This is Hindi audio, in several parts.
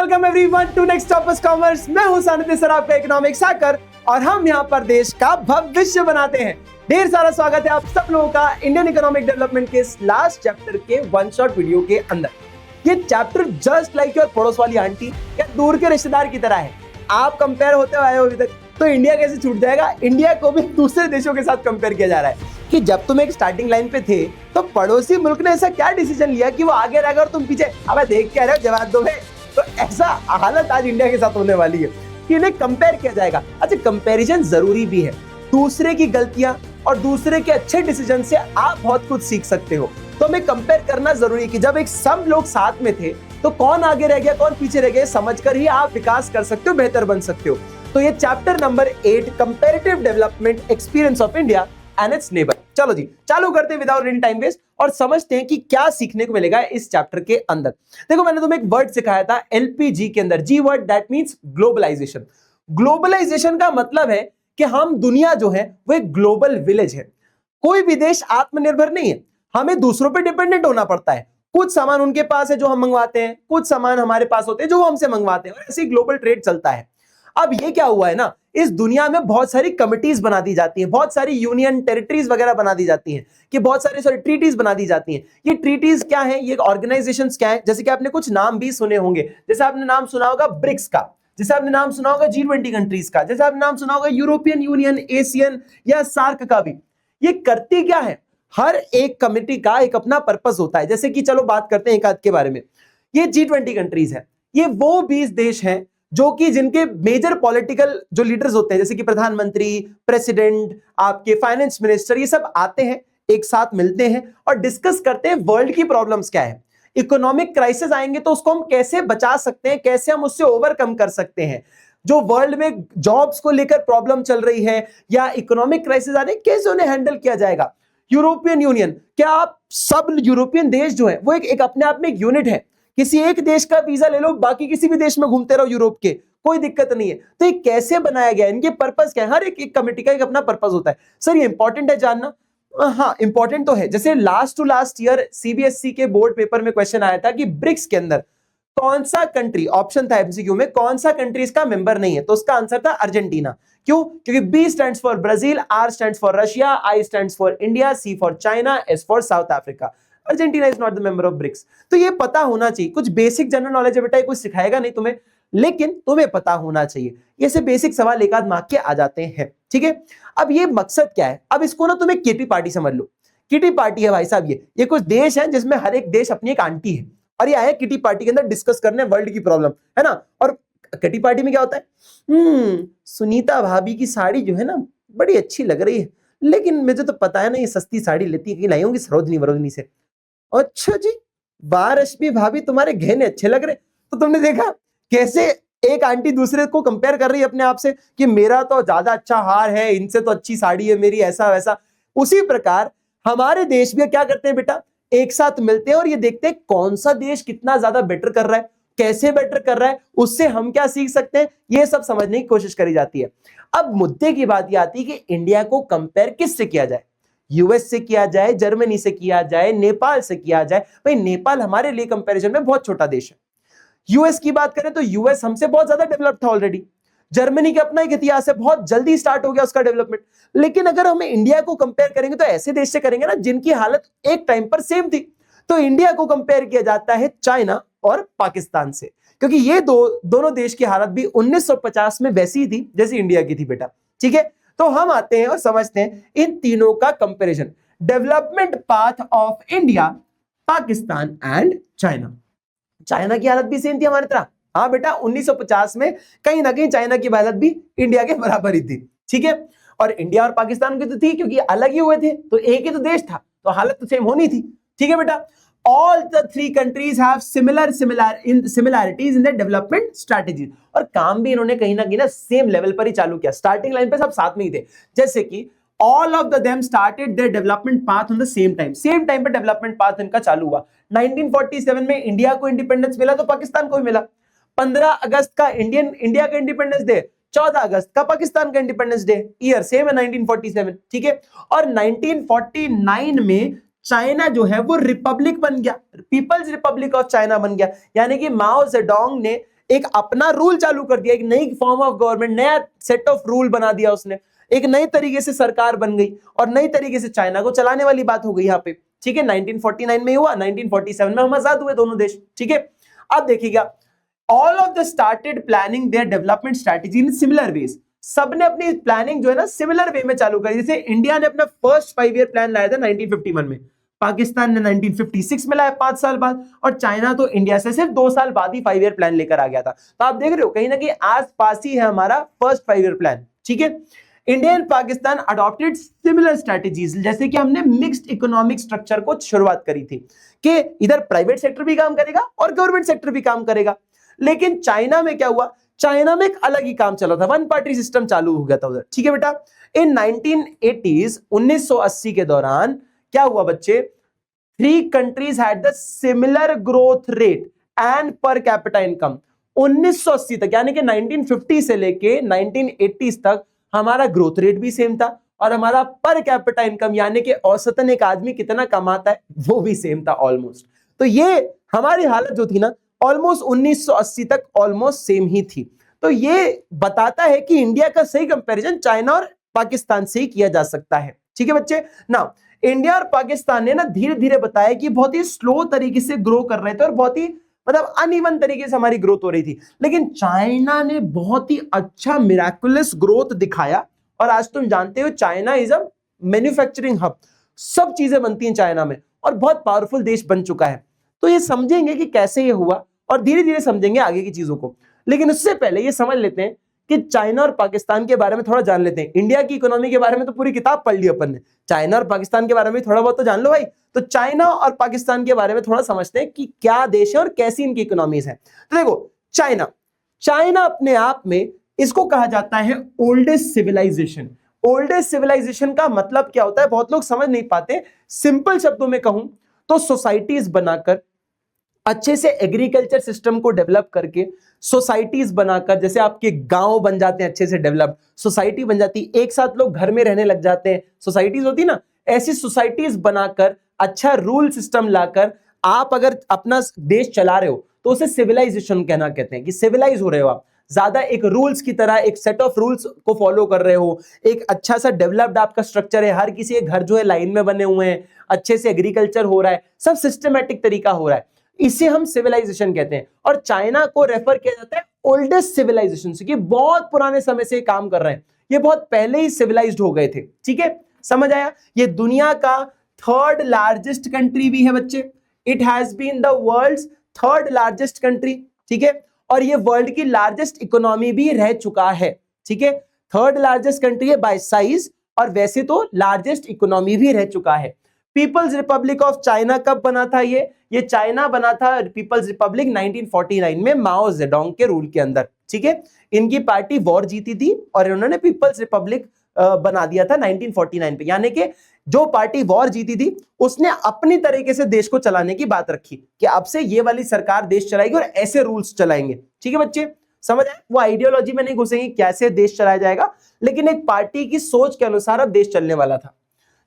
Welcome everyone to next toppers commerce. मैं हूं सानिध्य सर, आपका इकोनॉमिक्स हैकर, और हम यहां पर देश का भविष्य बनाते हैं। ढेर सारा स्वागत है आप सब लोगों का इंडियन इकोनॉमिक डेवलपमेंट के इस लास्ट चैप्टर के वन शॉट वीडियो के अंदर। ये चैप्टर जस्ट लाइक योर पड़ोस वाली आंटी या दूर के रिश्तेदार की तरह है। आप कंपेयर होते आए हो अभी तक, तो इंडिया कैसे छूट जाएगा? इंडिया को भी दूसरे देशों के साथ कंपेयर किया जा रहा है कि जब तुम एक स्टार्टिंग लाइन पे थे तो पड़ोसी मुल्क ने ऐसा क्या डिसीजन लिया कि वो आगे रहेगा और तुम पीछे। अब देख क्या रहे हो, जवाब दो। तो ऐसा हालत आज इंडिया के साथ होने वाली है कि इन्हें कंपेयर किया जाएगा। अच्छा, कंपैरिजन जरूरी भी है। दूसरे की गलतियां और दूसरे के अच्छे डिसीजन से आप बहुत कुछ सीख सकते हो। तो हमें कंपेयर करना जरूरी है कि जब एक सब लोग साथ में थे तो कौन आगे रह गया कौन पीछे रह गया, समझकर ही आप विकास कर सकते हो, बेहतर बन सकते हो। तो ये chapter number 8 comparative development experience of India and it's neighbour. चलो जी, चालू करते हैं विदाउट एनी टाइम वेस्ट और समझते हैं कि क्या सीखने को मिलेगा इस चैप्टर के अंदर। देखो, मैंने तुम्हें एक वर्ड सिखाया था एलपीजी के अंदर, G word, that means globalisation. Globalisation का मतलब है कि हम दुनिया जो है वो एक ग्लोबल विलेज है। कोई भी देश आत्मनिर्भर नहीं है, हमें दूसरों पे डिपेंडेंट होना पड़ता है। कुछ सामान उनके पास है जो हम मंगवाते हैं, कुछ सामान हमारे पास होते हैं जो हमसे मंगवाते हैं, और ऐसे ग्लोबल ट्रेड चलता है। अब ये क्या हुआ है ना, इस दुनिया में बहुत सारी कमिटीज बना दी जाती हैं, बहुत सारी यूनियन टेरिटरीज वगैरह बना दी जाती हैं, कि बहुत सारी ट्रीटीज बना दी जाती हैं। ये ट्रीटीज क्या है, ये ऑर्गेनाइजेशंस क्या है? जैसे कि आपने कुछ नाम भी सुने होंगे, जैसे आपने नाम सुना होगा ब्रिक्स का, जैसे आपने नाम सुना होगा G20 कंट्रीज का, जैसे आपने नाम सुना होगा यूरोपियन यूनियन, एशियन या सार्क का भी। ये करती क्या है? हर एक कमिटी का एक अपना पर्पस होता है। जैसे कि चलो बात करते हैं एक आध के बारे में। ये G20 कंट्रीज है, ये वो 20 देश हैं जो कि जिनके मेजर पॉलिटिकल जो लीडर्स होते हैं, जैसे कि प्रधानमंत्री, प्रेसिडेंट, आपके फाइनेंस मिनिस्टर, ये सब आते हैं, एक साथ मिलते हैं और डिस्कस करते हैं वर्ल्ड की प्रॉब्लम्स क्या है। इकोनॉमिक क्राइसिस आएंगे तो उसको हम कैसे बचा सकते हैं, कैसे हम उससे ओवरकम कर सकते हैं। जो वर्ल्ड में जॉब्स को लेकर प्रॉब्लम चल रही है या इकोनॉमिक क्राइसिस आ रहे हैं, कैसे उन्हें हैंडल किया जाएगा। यूरोपियन यूनियन, क्या आप सब यूरोपियन देश जो है वो एक अपने आप में एक यूनिट है। किसी एक देश का वीजा ले लो, बाकी किसी भी देश में घूमते रहो यूरोप के, कोई दिक्कत नहीं है। तो ये कैसे बनाया गया, इनके पर्पस क्या है? हर एक कमेटी का एक अपना पर्पस होता है। सर ये इंपॉर्टेंट है जानना? हाँ, इंपॉर्टेंट तो है। जैसे last to last year CBSE के बोर्ड पेपर में क्वेश्चन आया था कि ब्रिक्स के अंदर कौन सा कंट्री, ऑप्शन था एमसीक्यू में, कौन सा कंट्री इसका मेंबर नहीं है? तो उसका आंसर था अर्जेंटीना। क्यों? क्योंकि B stands for Brazil, R stands for Russia, I stands for India, C for China, S for South Africa. Argentina is not the member of BRICS. तो ये पता होना चाहिए। कुछ बेसिक जनरल नॉलेज है बेटा, ये कुछ सिखाएगा नहीं तुम्हें, लेकिन तुम्हें पता होना चाहिए। ये से बेसिक सवाल एक आध मार्क के आ जाते हैं, ठीक है। अब ये मकसद क्या है, अब इसको ना तुम्हें किटी पार्टी समझ लो। किटी पार्टी है भाई साहब, ये कुछ देश है जिसमें हर एक देश अपनी एक आंटी है, और ये आए किटी पार्टी के अंदर डिस्कस करने वर्ल्ड की प्रॉब्लम, है ना। और किटी पार्टी में क्या होता है, सुनीता भाभी की साड़ी जो है ना बड़ी अच्छी लग रही है, लेकिन मुझे तो पता है ना ये सस्ती साड़ी लेती है, कहीं लाई होंगी सरोजनी वरोजनी से। अच्छा जी, वाह रश्मि भाभी तुम्हारे गहने अच्छे लग रहे। तो तुमने देखा कैसे एक आंटी दूसरे को कंपेयर कर रही है अपने आप से कि मेरा तो ज्यादा अच्छा हार है, इनसे तो अच्छी साड़ी है मेरी, ऐसा वैसा। उसी प्रकार हमारे देश भी क्या करते हैं बेटा, एक साथ मिलते हैं और ये देखते हैं कौन सा देश कितना ज्यादा बेटर कर रहा है, कैसे बेटर कर रहा है, उससे हम क्या सीख सकते हैं, ये सब समझने की कोशिश करी जाती है। अब मुद्दे की बात यह आती है कि इंडिया को कंपेयर किससे किया जाए? यूएस से किया जाए, जर्मनी से किया जाए, नेपाल से किया जाए। भाई नेपाल हमारे लिए कंपैरिजन में बहुत छोटा देश है। यूएस की बात करें तो यूएस हमसे बहुत ज्यादा डेवलप था ऑलरेडी। जर्मनी का अपना एक इतिहास है, बहुत जल्दी स्टार्ट हो गया उसका डेवलपमेंट। लेकिन अगर हम इंडिया को कंपेयर करेंगे तो ऐसे देश से करेंगे ना जिनकी हालत एक टाइम पर सेम थी। तो इंडिया को कंपेयर किया जाता है चाइना और पाकिस्तान से, क्योंकि ये दोनों देश की हालत भी 1950 में वैसी ही थी जैसी इंडिया की थी बेटा, ठीक है। तो हम आते हैं और समझते हैं इन तीनों का comparison, development path of India, Pakistan and China. China की हालत भी सेम थी हमारी तरह। हाँ बेटा, 1950 में कहीं ना कहीं चाइना की हालत भी इंडिया के बराबर ही थी, ठीक है। और इंडिया और पाकिस्तान की तो थी क्योंकि अलग ही हुए थे, तो एक ही तो देश था, तो हालत तो सेम होनी थी, ठीक है बेटा। All the three countries have similarities in their development strategies। और काम भी इन्होंने कहीं ना सेम लेवल पर ही चालू किया, स्टार्टिंग लाइन पे सब साथ में ही थे। जैसे कि all of them started their development path on the same time, same time पे डेवलपमेंट पाथ इनका चालू हुआ। 1947 में इंडिया को इंडिपेंडेंस मिला तो पाकिस्तान को भी मिला। 15 अगस्त का इंडिया का इंडिपेंडेंस डे, 14 अगस्त का पाकिस्तान का इंडिपेंडेंस डे, ईयर सेम है 1947, ठीक है। और 1949 में चाइना जो है वो रिपब्लिक बन गया, पीपल्स रिपब्लिक ऑफ चाइना बन गया। यानी कि माओ जेडोंग ने एक अपना रूल चालू कर दिया, एक नई फॉर्म ऑफ गवर्नमेंट, नया सेट ऑफ रूल बना दिया उसने, एक नई तरीके से सरकार बन गई और नई तरीके से चाइना को चलाने वाली बात हो गई यहाँ पे, ठीक है। 1949 में हुआ, 1947 में हम आजाद हुए दोनों देश, ठीक है। अब देखिएगा, all of the started planning their development strategy in similar ways, सबने अपनी प्लानिंग जो है ना सिमिलर वे में चालू करी। जैसे इंडिया ने अपना फर्स्ट 5 ईयर प्लान लाया था 1951 में, पाकिस्तान ने 1956 में लाया 5 साल बाद, और चाइना तो इंडिया से सिर्फ 2 साल बाद ही 5 ईयर प्लान लेकर आ गया था। तो आप देख रहे हो कहीं ना कहीं आसपास ही है हमारा फर्स्ट 5 ईयर प्लान, ठीक है। India and Pakistan adopted similar strategies, जैसे कि हमने मिक्स्ड इकोनॉमिक स्ट्रक्चर को शुरुआत करी थी कि इधर प्राइवेट सेक्टर भी काम करेगा और गवर्नमेंट सेक्टर भी काम करेगा। लेकिन चाइना में क्या हुआ, चाइना में एक अलग ही काम चला था, वन पार्टी सिस्टम चालू हो गया था उधर, ठीक है बेटा। इन 1980s 1980 के दौरान क्या हुआ बच्चे, 3 countries had the similar growth rate and per capita income. 1980 तक यानी कि 1950 से लेके 1980s तक हमारा ग्रोथ रेट भी सेम था और हमारा पर कैपिटा इनकम यानी कि औसतन एक आदमी कितना कमाता है वो भी सेम था ऑलमोस्ट। तो ये हमारी हालत जो थी ना ऑलमोस्ट 1980 तक ऑलमोस्ट सेम ही थी। तो ये बताता है कि इंडिया का सही कंपैरिजन चाइना और पाकिस्तान से ही किया जा सकता है, ठीक है बच्चे ना। इंडिया और पाकिस्तान ने ना धीरे धीरे बताया कि बहुत ही स्लो तरीके से ग्रो कर रहे थे और बहुत ही मतलब अनइवन तरीके से हमारी ग्रोथ हो रही थी, लेकिन चाइना ने बहुत ही अच्छा मिराकुलस ग्रोथ दिखाया। और आज तुम जानते हो China is a manufacturing hub, सब चीजें बनती हैं चाइना में और बहुत पावरफुल देश बन चुका है। तो ये समझेंगे कि कैसे ये हुआ और धीरे धीरे समझेंगे आगे की चीजों को। लेकिन उससे पहले ये समझ लेते हैं कि चाइना और पाकिस्तान के बारे में थोड़ा जान लेते हैं। इंडिया की इकोनॉमी के बारे में तो पूरी किताब पढ़ ली अपन ने, चाइना और पाकिस्तान के बारे में थोड़ा बहुत तो जान लो भाई। तो चाइना और पाकिस्तान के बारे में थोड़ा समझते हैं कि क्या देश है और कैसी इनकी इकोनॉमीज है। तो देखो चाइना, चाइना अपने आप में इसको कहा जाता है ओल्डेस्ट सिविलाइजेशन। ओल्डेस्ट सिविलाइजेशन का मतलब क्या होता है बहुत लोग समझ नहीं पाते। सिंपल शब्दों में कहूं तो सोसाइटीज बनाकर, अच्छे से एग्रीकल्चर सिस्टम को डेवलप करके, सोसाइटीज बनाकर, जैसे आपके गांव बन जाते हैं अच्छे से डेवलप, सोसाइटी बन जाती, एक साथ लोग घर में रहने लग जाते हैं, सोसाइटीज होती ना, ऐसी सोसाइटीज बनाकर अच्छा रूल सिस्टम लाकर आप अगर अपना देश चला रहे हो तो उसे सिविलाइजेशन कहते हैं कि सिविलाइज हो रहे हो आप, ज्यादा एक रूल्स की तरह एक सेट ऑफ रूल्स को फॉलो कर रहे हो, एक अच्छा सा डेवलप्ड आपका स्ट्रक्चर है, हर किसी के घर जो है लाइन में बने हुए हैं, अच्छे से एग्रीकल्चर हो रहा है, सब सिस्टमैटिक तरीका हो रहा है, इसे हम सिविलाइजेशन कहते हैं। और चाइना को रेफर किया जाता है ओल्डेस्ट सिविलाइजेशन से कि बहुत पुराने समय से काम कर रहे हैं, ये बहुत पहले ही सिविलाइज्ड हो गए थे, ठीक है, समझ आया। ये दुनिया का 3rd लार्जेस्ट कंट्री भी है बच्चे, it has been the world's 3rd largest country, ठीक है, और ये वर्ल्ड की लार्जेस्ट इकोनॉमी भी रह चुका है, ठीक है। 3rd लार्जेस्ट कंट्री है बाय साइज और वैसे तो लार्जेस्ट इकोनॉमी भी रह चुका है। पीपल्स रिपब्लिक ऑफ चाइना कब बना था, ये चाइना बना था पीपल्स रिपब्लिक 1949 में माओ जेडोंग के रूल के अंदर, ठीक है। इनकी पार्टी वॉर जीती थी और इन्होंने पीपल्स रिपब्लिक बना दिया था 1949 पे, यानी कि जो पार्टी वॉर जीती थी उसने अपनी तरीके से देश को चलाने की बात रखी कि अब से ये वाली सरकार देश चलाएगी और ऐसे रूल्स चलाएंगे, ठीक है बच्चे, समझ आए। वो आइडियोलॉजी में नहीं घुसेंगे कैसे देश चलाया जाएगा, लेकिन एक पार्टी की सोच के अनुसार अब देश चलने वाला था।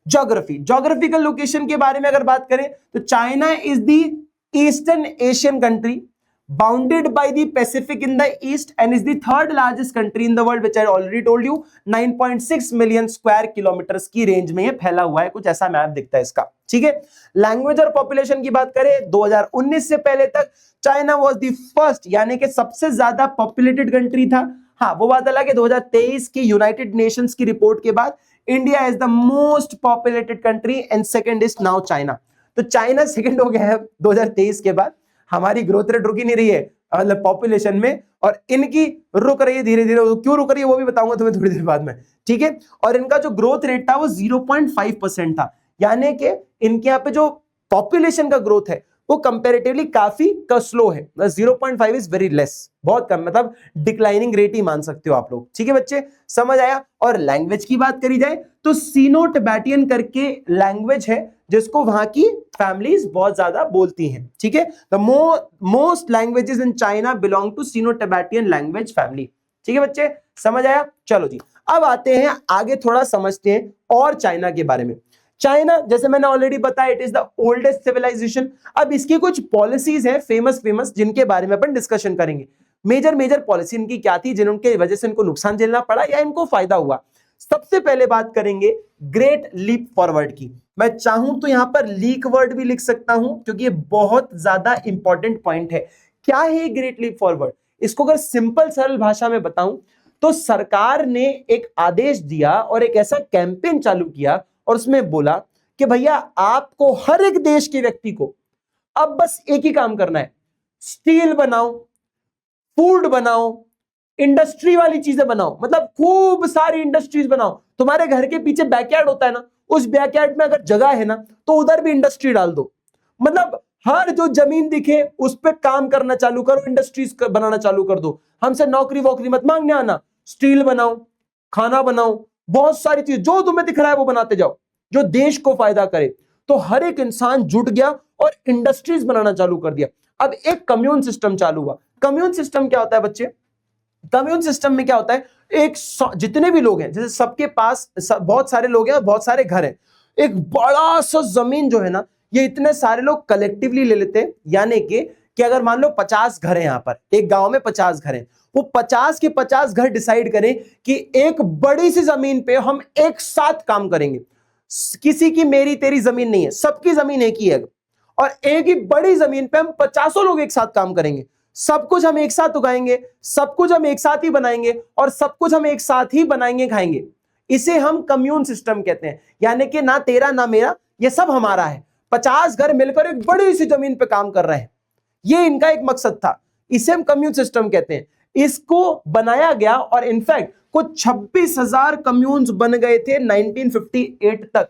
ज्योग्राफी, ज्योग्राफिकल लोकेशन के बारे में अगर बात करें तो China is the eastern Asian country bounded by the Pacific in the east and is the 3rd largest country in the world, which I already told you 9.6 million square kilometers की रेंज में ये फैला हुआ है, कुछ ऐसा मैप दिखता है इसका, ठीक है। लैंग्वेज और पॉपुलेशन की बात करें 2019 से पहले तक चाइना वाज द फर्स्ट यानी कि सबसे ज्यादा पॉपुलेटेड कंट्री था। हाँ वो बात अलग है 2023 की यूनाइटेड नेशंस की रिपोर्ट के बाद India is the most populated country and second is now China. तो चाइना सेकंड हो गया है 2023 के बाद। हमारी ग्रोथ रेट रुकी नहीं रही है मतलब पॉपुलेशन में, और इनकी रुक रही है धीरे धीरे। क्यों रुक रही है वो भी बताऊंगा तुम्हें थोड़ी देर बाद में, ठीक है। और इनका जो ग्रोथ रेट था वो 0.5% था, यानी कि इनके यहाँ पे जो पॉपुलेशन का ग्रोथ है वो कंपैरेटिवली काफी स्लो है। 0.5 इज वेरी लेस, बहुत कम, मतलब डिक्लाइनिंग रेट ही मान सकते हो आप लोग, ठीक है बच्चे, समझ आया। और लैंग्वेज की बात करी जाए तो सीनो टिबेटियन करके लैंग्वेज है जिसको वहां की फैमिलीज बहुत ज्यादा बोलती हैं, ठीक है। The most languages in China belong to Sino Tibetan language family, ठीक है बच्चे, समझ आया। चलो जी अब आते हैं आगे, थोड़ा समझते हैं और चाइना के बारे में। चाइना जैसे मैंने ऑलरेडी बताया it is the oldest civilization. अब इसकी कुछ पॉलिसीज है फेमस जिनके बारे में अपन डिस्कशन करेंगे। मेजर मेजर पॉलिसी इनकी क्या थी जिनकी वजह से इनको नुकसान झेलना पड़ा या इनको फायदा हुआ। सबसे पहले बात करेंगे ग्रेट लीप फॉरवर्ड की। मैं चाहूं तो यहां पर लीक वर्ड भी लिख सकता हूं क्योंकि ये बहुत ज्यादा इंपॉर्टेंट पॉइंट है। क्या है ग्रेट लीप फॉरवर्ड? इसको अगर सिंपल सरल भाषा में बताऊं तो सरकार ने एक आदेश दिया और एक ऐसा कैंपेन चालू किया और उसमें बोला कि भैया आपको हर एक देश के व्यक्ति को अब बस एक ही काम करना है, स्टील बनाओ, फूड बनाओ, इंडस्ट्री वाली चीजें बनाओ, मतलब खूब सारी इंडस्ट्रीज बनाओ। तुम्हारे घर के पीछे बैकयार्ड होता है ना, उस बैकयार्ड में अगर जगह है ना तो उधर भी इंडस्ट्री डाल दो। मतलब हर जो जमीन दिखे उस पर काम करना चालू करो, इंडस्ट्रीज बनाना चालू कर दो। हमसे नौकरी वोकरी मत मांगने आना, स्टील बनाओ, खाना बनाओ, बहुत सारी चीज जो तुम्हें दिख रहा है वो बनाते जाओ जो देश को फायदा करे। तो हर एक इंसान जुट गया और इंडस्ट्रीज बनाना चालू कर दिया। अब एक कम्यून सिस्टम चालू हुआ। कम्यून सिस्टम क्या होता है बच्चे? कम्यून सिस्टम में क्या होता है, एक जितने भी लोग हैं, जैसे सबके पास बहुत सारे लोग हैं और बहुत सारे घर हैं, एक बड़ा सा जमीन जो है ना ये इतने सारे लोग कलेक्टिवली ले लेते हैं। यानी कि अगर मान लो 50 घर हैं, यहां पर एक गांव में 50 घर हैं, वो 50 के 50 घर डिसाइड करें कि एक बड़ी सी जमीन पे हम एक साथ काम करेंगे। किसी की मेरी तेरी जमीन नहीं है, सबकी जमीन एक ही है और एक ही बड़ी जमीन पे हम 50 लोग एक साथ काम करेंगे। सब कुछ हम एक साथ उगाएंगे, सब कुछ हम एक साथ ही बनाएंगे और सब कुछ हम एक साथ ही बनाएंगे खाएंगे। इसे हम कम्यून सिस्टम कहते हैं। यानी कि ना तेरा ना मेरा, ये सब हमारा है। 50 घर मिलकर एक बड़ी सी जमीन पे काम कर रहे हैं, ये इनका एक मकसद था। इसे हम कम्यून सिस्टम कहते हैं। इसको बनाया गया और इनफैक्ट कुछ 26,000 कम्यून्स बन गए थे 1958 तक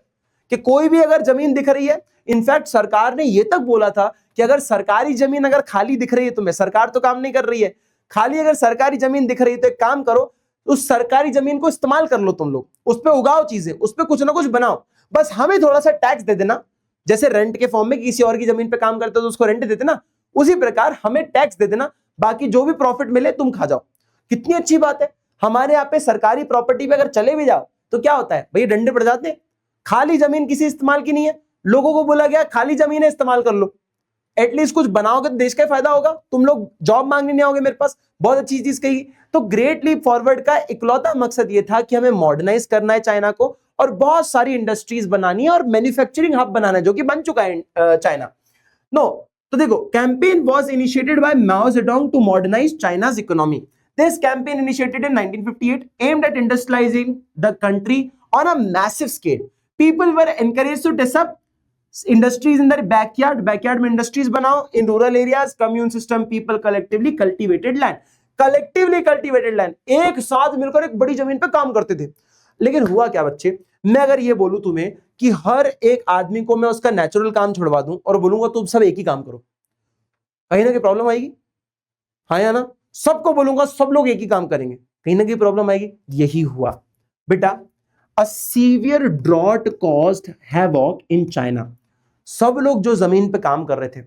कि कोई भी अगर जमीन दिख रही है, इनफैक्ट सरकार ने यह तक बोला था कि अगर सरकारी जमीन अगर खाली दिख रही है तुम्हें, सरकार तो काम नहीं कर रही है, खाली अगर सरकारी जमीन दिख रही है तो एक काम करो, उस सरकारी जमीन को इस्तेमाल कर लो, तुम लोग उस पर उगाओ चीजें, उस पर कुछ ना कुछ बनाओ, बस हमें थोड़ा सा टैक्स दे देना। जैसे रेंट के फॉर्म में किसी और की जमीन पे काम करते हो तो उसको रेंट देते ना, उसी प्रकार हमें टैक्स दे देना, बाकी जो भी प्रॉफिट मिले तुम खा जाओ। कितनी अच्छी बात है। हमारे यहाँ पे सरकारी प्रॉपर्टी पे अगर चले भी जाओ तो क्या होता है भैया, डंडे पड़ जाते हैं। खाली जमीन किसी इस्तेमाल की नहीं है, लोगों को बोला गया खाली जमीन है इस्तेमाल कर लो, एटलीस्ट कुछ बनाओगे तो देश का फायदा होगा, तुम लोग जॉब मांगने नहीं आओगे मेरे पास। बहुत अच्छी चीज कही। तो ग्रेट लीप फॉरवर्ड का इकलौता मकसद ये था कि हमें मॉडर्नाइज करना है चाइना को और बहुत सारी इंडस्ट्रीज बनानी है और मैन्युफैक्चरिंग हब बनाना है, जो कि बन चुका है चाइना। नो, तो देखो, campaign was initiated by Mao Zedong to modernize China's economy. This campaign initiated in 1958 aimed at industrializing the country on a massive scale. People were encouraged to set up industries in their backyard. Backyard में industries बनाओ. In rural areas, commune system, people collectively cultivated land. Collectively cultivated land. एक साथ मिलकर एक बड़ी जमीन पे काम करते थे। लेकिन हुआ क्या बच्चे, मैं अगर ये बोलूं तुम्हें कि हर एक आदमी को मैं उसका नेचुरल काम छुड़वा दूं और बोलूंगा तुम सब एक ही काम करो, कहीं ना कहीं प्रॉब्लम आएगी। हाँ या ना? सबको बोलूंगा सब लोग एक ही काम करेंगे, कहीं ना कहीं प्रॉब्लम आएगी। यही हुआ बेटा। A severe drought caused havoc in China. सब लोग जो जमीन पे काम कर रहे थे,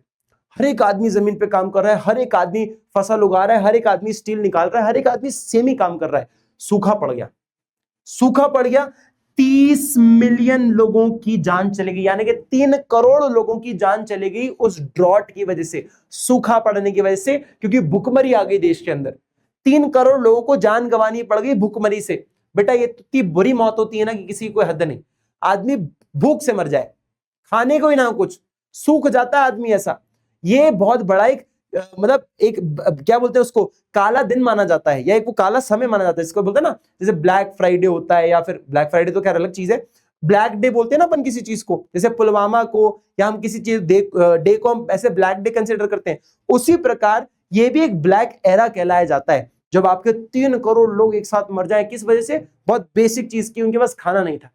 हर एक आदमी जमीन पे काम कर रहा है, हर एक आदमी फसल उगा रहा है, हर एक आदमी स्टील निकाल रहा है, हर एक आदमी सेम ही काम कर रहा है। सूखा पड़ गया, सूखा पड़ गया। 30 मिलियन लोगों की जान चली गई, यानी कि 3 करोड़ लोगों की जान चली गई उस ड्रॉट की वजह से, सूखा पड़ने की वजह से, क्योंकि भुखमरी आ गई देश के अंदर। 3 करोड़ लोगों को जान गंवानी पड़ गई भुखमरी से। बेटा ये इतनी बुरी मौत होती है ना कि किसी को हद नहीं। आदमी भूख से मर जाए, खाने को ही ना कुछ, सूख जाता है आदमी ऐसा। ये बहुत बड़ा एक मतलब एक क्या बोलते हैं उसको, काला दिन माना जाता है, या एक वो काला समय माना जाता है। इसको बोलते हैं ना, जैसे ब्लैक फ्राइडे होता है, या फिर ब्लैक फ्राइडे तो क्या अलग चीज है, ब्लैक डे बोलते हैं ना अपन किसी चीज को, जैसे पुलवामा को, या हम किसी चीज डे को हम ऐसे ब्लैक डे कंसिडर करते हैं, उसी प्रकार ये भी एक ब्लैक एरा कहलाया जाता है, जब आपके 3 करोड़ लोग एक साथ मर जाए। किस वजह से? बहुत बेसिक चीज की, उनके पास खाना नहीं था।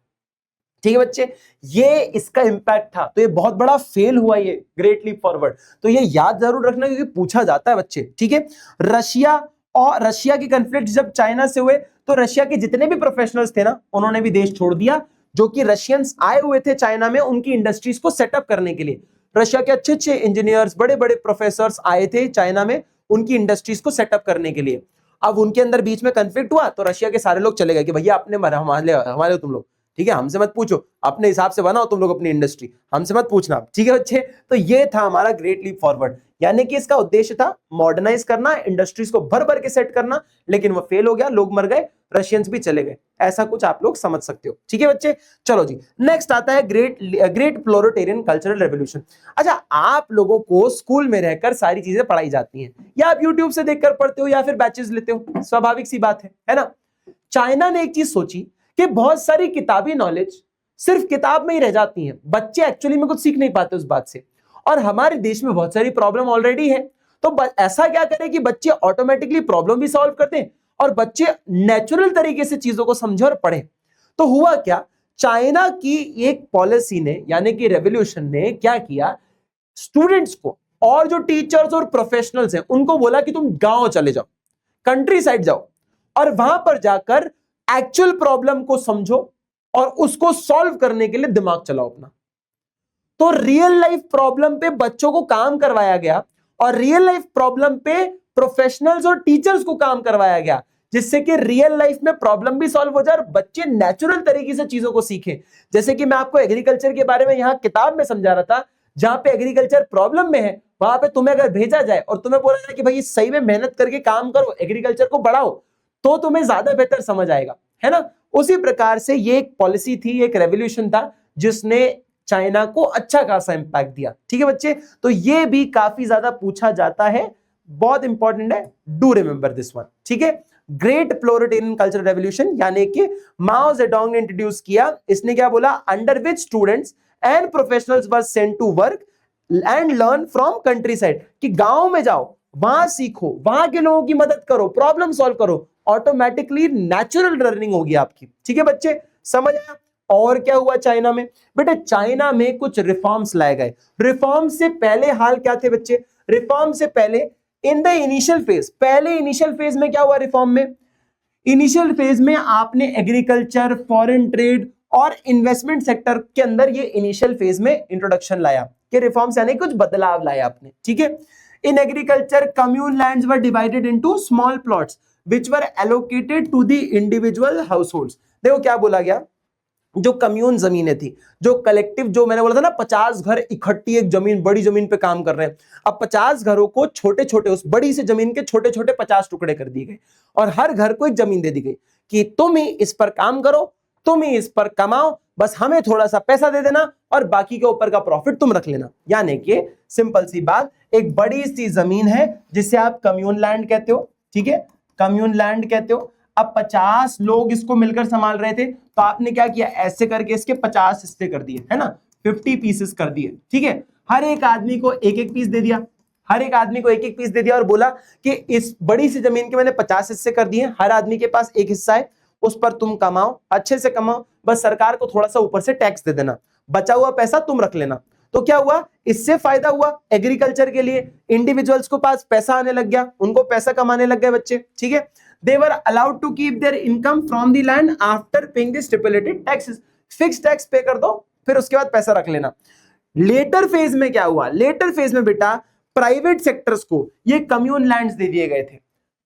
ठीक है बच्चे, ये इसका इंपैक्ट था। तो ये बहुत बड़ा फेल हुआ ये ग्रेट लीप फॉरवर्ड। तो ये याद जरूर रखना क्योंकि पूछा जाता है बच्चे। ठीक है, रशिया के कॉन्फ्लिक्ट जब चाइना से हुए तो रशिया के जितने भी प्रोफेशनल्स थे ना, उन्होंने भी देश छोड़ दिया। जो कि रशियंस आए हुए थे चाइना में उनकी इंडस्ट्रीज को सेटअप करने के लिए, रशिया के अच्छे अच्छे इंजीनियर्स, बड़े बड़े प्रोफेसर्स आए थे चाइना में उनकी इंडस्ट्रीज को सेटअप करने के लिए। अब उनके अंदर बीच में कॉन्फ्लिक्ट हुआ तो रशिया के सारे लोग चले गए कि भैया अपने हमारे तुम लोग ठीक है, हमसे मत पूछो, अपने हिसाब से बनाओ तुम लोग अपनी इंडस्ट्री, हमसे मत पूछना, ठीक है बच्चे। तो ये था हमारा ग्रेट लीप फॉरवर्ड, यानी कि इसका उद्देश्य था मॉडर्नाइज करना, इंडस्ट्रीज को भर भर के सेट करना, लेकिन वो फेल हो गया, लोग मर गए, रशियंस भी चले गए, ऐसा कुछ आप लोग समझ सकते हो, ठीक है बच्चे। चलो जी, नेक्स्ट आता है ग्रेट प्रोलेटेरियन कल्चरल रेवोल्यूशन। अच्छा, आप लोगों को स्कूल में रहकर सारी चीजें पढ़ाई जाती हैं, या आप यूट्यूब से देखकर पढ़ते हो, या फिर बैचेस लेते हो, स्वाभाविक सी बात है ना। चाइना ने एक चीज सोची कि बहुत सारी किताबी नॉलेज सिर्फ किताब में ही रह जाती है, बच्चे एक्चुअली में कुछ सीख नहीं पाते उस बात से, और हमारे देश में बहुत सारी प्रॉब्लम ऑलरेडी है, तो ऐसा क्या करें कि बच्चे ऑटोमेटिकली प्रॉब्लम भी सॉल्व करते हैं और बच्चे नेचुरल तरीके से चीजों को समझे और पढ़े। तो हुआ क्या, चाइना की एक पॉलिसी ने, यानी कि रेवोल्यूशन ने क्या किया, स्टूडेंट्स को और जो टीचर्स और प्रोफेशनल्स हैं उनको बोला कि तुम गांव चले जाओ, कंट्री साइड जाओ, और वहां पर जाकर एक्चुअल प्रॉब्लम को समझो और उसको सॉल्व करने के लिए दिमाग चलाओ अपना। तो रियल लाइफ प्रॉब्लम पे बच्चों को काम करवाया गया और रियल लाइफ प्रॉब्लम पे प्रोफेशनल्स और टीचर्स को काम करवाया गया, जिससे कि रियल लाइफ में प्रॉब्लम भी सॉल्व हो जाए और बच्चे नेचुरल तरीके से चीजों को सीखें। जैसे कि मैं आपको एग्रीकल्चर के बारे में यहां किताब में समझा रहा था, जहां पे एग्रीकल्चर प्रॉब्लम में है, वहां पे तुम्हें अगर भेजा जाए और तुम्हें बोला जाए कि भाई सही में मेहनत करके काम करो, एग्रीकल्चर को बढ़ाओ, तो तुम्हें ज्यादा बेहतर समझ आएगा, है ना। उसी प्रकार से ये एक पॉलिसी थी, एक रेवोल्यूशन था, जिसने चाइना को अच्छा खासा इंपैक्ट दिया, ठीक है बच्चे। तो ये भी काफी ज्यादा पूछा जाता है, बहुत इंपॉर्टेंट है, डू रिमेंबर दिस वन, ठीक है। ग्रेट प्रोलेटेरियन कल्चरल रेवोल्यूशन, यानी कि माओ जेडोंग ने इंट्रोड्यूस किया। इसने क्या बोला, under which students and professionals were sent to work and learn from countryside, कि गांव में जाओ, वहां सीखो, वहां के लोगों की मदद करो, प्रॉब्लम सॉल्व करो, ऑटोमेटिकली नेचुरल लर्निंग होगी आपकी, ठीक है बच्चे, समझ आया। और क्या हुआ चाइना में, बेटे चाइना में कुछ रिफॉर्म्स लाए गए। रिफॉर्म से पहले हाल क्या थे बच्चे, रिफॉर्म से पहले इन द इनिशियल फेज, पहले इनिशियल फेज में क्या हुआ, रिफॉर्म में इनिशियल फेज में आपने एग्रीकल्चर, फॉरेन ट्रेड और इन्वेस्टमेंट सेक्टर के अंदर ये इनिशियल फेज में इंट्रोडक्शन लाया कि रिफॉर्म्स यानी कुछ बदलाव लाए आपने, ठीक है। In agriculture commune lands were divided into small plots which were allocated to the individual households। देखो क्या बोला गया, जो कम्यून जमीनें थी, जो कलेक्टिव, जो मैंने बोला था ना 50 घर इकट्ठी एक जमीन, बड़ी जमीन पे काम कर रहे हैं, अब 50 घरों को छोटे छोटे, उस बड़ी सी जमीन के छोटे छोटे 50 टुकड़े कर दिए गए और हर घर को एक जमीन दे दी गई कि तुम ही इस पर काम करो, तुम ही इस पर कमाओ, बस हमें थोड़ा सा पैसा दे देना और बाकी के ऊपर का प्रॉफिट तुम रख लेना। यानी कि सिंपल सी बात, एक बड़ी सी जमीन है जिसे आप कम्यून लैंड कहते हो, ठीक है, कम्यून लैंड कहते हो। अब 50 लोग इसको मिलकर संभाल रहे थे, तो आपने क्या किया, ऐसे करके इसके 50 हिस्से कर दिए, है ना, 50 पीसेस कर दिए, ठीक है। हर एक आदमी को एक एक पीस दे दिया, हर एक आदमी को एक एक पीस दे दिया और बोला कि इस बड़ी सी जमीन के मैंने 50 हिस्से कर दिए, हर आदमी के पास एक हिस्सा है, उस पर तुम कमाओ, अच्छे से कमाओ, बस सरकार को थोड़ा सा ऊपर से टैक्स दे देना, बचा हुआ पैसा तुम रख लेना। तो क्या हुआ, इससे फायदा हुआ एग्रीकल्चर के लिए, इंडिविजुअल्स को पास पैसा आने लग गया, उनको पैसा कमाने लग गए बच्चे, ठीक है। They were allowed to keep their income from the land after paying the stipulated taxes। Fix tax पे कर दो, फिर उसके बाद पैसा रख लेना। लेटर फेज में क्या हुआ, लेटर फेज में बेटा प्राइवेट सेक्टर्स को ये कम्यून लैंड्स दे दिए गए थे,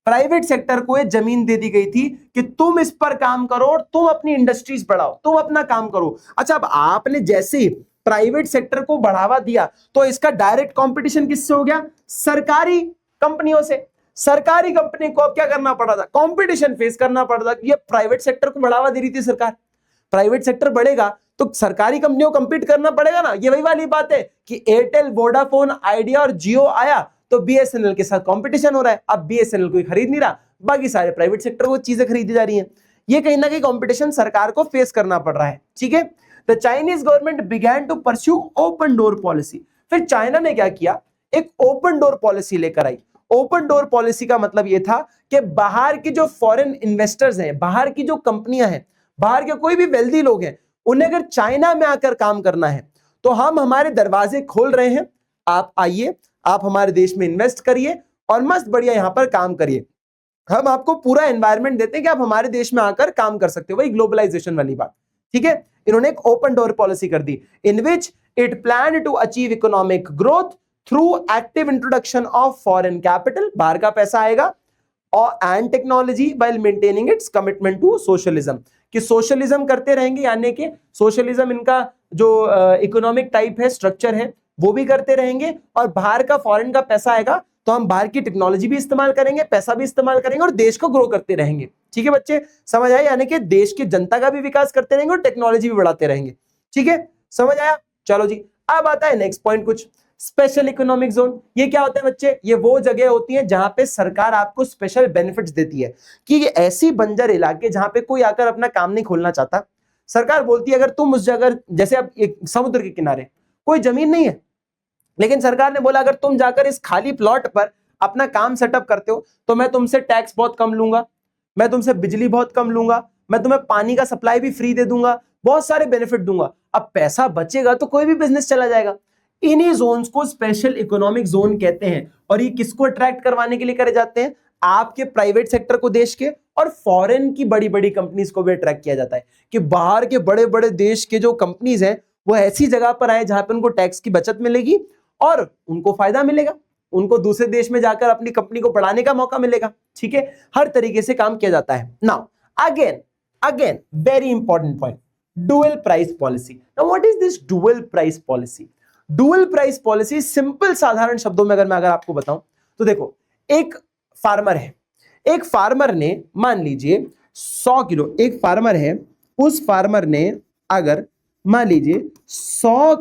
प्राइवेट सेक्टर को ये जमीन दे दी गई थी कि तुम इस पर काम करो और तुम अपनी इंडस्ट्रीज बढ़ाओ, तुम अपना काम करो। अच्छा, अब आपने जैसे प्राइवेट सेक्टर को बढ़ावा दिया तो इसका डायरेक्ट कंपटीशन किससे हो गया, सरकारी कंपनियों से। सरकारी कंपनी को अब क्या करना पड़ रहा था, कंपटीशन फेस करना पड़ रहा था। ये प्राइवेट सेक्टर को बढ़ावा दे रही थी सरकार, प्राइवेट सेक्टर बढ़ेगा तो सरकारी कंपनियों को कंपीट करना पड़ेगा ना। ये वही वाली बात है कि एयरटेल, वोडाफोन, आइडिया और जियो आया तो बीएसएनएल के साथ कंपटीशन हो रहा है। अब बीएसएनएल कोई खरीद नहीं रहा, बाकी सारे प्राइवेट सेक्टर को चीजें खरीदी जा रही हैं। ये कहीं ना कहीं कंपटीशन सरकार को फेस करना पड़ रहा है, ठीक है। The Chinese government began to pursue open door policy. फिर चाइना ने क्या किया, एक ओपन डोर पॉलिसी लेकर आई। ओपन डोर पॉलिसी का मतलब यह था कि बाहर की जो फॉरेन इन्वेस्टर्स हैं, बाहर की जो कंपनियां हैं, बाहर के कोई भी वेल्दी लोग हैं, उन्हें अगर चाइना में आकर काम करना है तो हम हमारे दरवाजे खोल रहे हैं, आप आइए, आप हमारे देश में इन्वेस्ट करिए और मस्त बढ़िया यहां पर काम करिए। हम आपको पूरा एनवायरनमेंट देते हैं कि आप हमारे देश में आकर काम कर सकते हो, वही ग्लोबलाइजेशन वाली बात, ठीक है। इन्होंने एक ओपन डोर पॉलिसी कर दी in which it plan to achieve economic growth through active introduction of foreign capital, बाहर का पैसा आएगा, और and technology while maintaining its commitment to socialism, कि सोशलिज्म करते रहेंगे, यानी कि सोशलिज्म इनका जो इकोनॉमिक टाइप है, स्ट्रक्चर है, वो भी करते रहेंगे, और बाहर का फॉरेन का पैसा आएगा तो हम बाहर की टेक्नोलॉजी भी इस्तेमाल करेंगे, पैसा भी इस्तेमाल करेंगे और देश को ग्रो करते रहेंगे। ठीक है बच्चे, समझ आया? यानी कि देश की जनता का भी विकास करते रहेंगे और टेक्नोलॉजी भी बढ़ाते रहेंगे। ठीक है, समझ आया? चलो जी, अब आता है नेक्स्ट पॉइंट, कुछ स्पेशल इकोनॉमिक जोन। ये क्या होता है बच्चे? ये वो जगह होती है जहां पे सरकार आपको स्पेशल बेनिफिट्स देती है, कि ये ऐसी बंजर इलाके जहां पे कोई आकर अपना काम नहीं खोलना चाहता, सरकार बोलती है अगर तुम उस जगह, जैसे अब एक समुद्र के किनारे कोई जमीन नहीं है, लेकिन सरकार ने बोला अगर तुम जाकर इस खाली प्लॉट पर अपना काम सेटअप करते हो तो मैं तुमसे टैक्स बहुत कम लूंगा, मैं तुमसे बिजली बहुत कम लूंगा, मैं तुम्हें पानी का सप्लाई भी फ्री दे दूंगा, बहुत सारे बेनिफिट दूंगा। अब पैसा बचेगा तो कोई भी बिजनेस चला जाएगा। इन्हीं जोन्स को स्पेशल इकोनॉमिक जोन कहते हैं, और ये किसको अट्रैक्ट करवाने के लिए करे जाते हैं? आपके प्राइवेट सेक्टर को देश के, और फॉरेन की बड़ी बड़ी कंपनीज को भी अट्रैक्ट किया जाता है, कि बाहर के बड़े बड़े देश के जो कंपनीज हैं वो ऐसी जगह पर आए जहां पर उनको टैक्स की बचत मिलेगी और उनको फायदा मिलेगा, उनको दूसरे देश में जाकर अपनी कंपनी को बढ़ाने का मौका मिलेगा। ठीक है, हर तरीके से काम किया जाता है। Now again very important point, dual price policy. Now what is this dual price policy? Dual price policy simple साधारण शब्दों में अगर मैं आपको बताऊं तो देखो, एक फार्मर है, एक फार्मर ने मान लीजिए 100 किलो, एक फार्मर है, उस फार्मर ने अगर मान लीजिए 100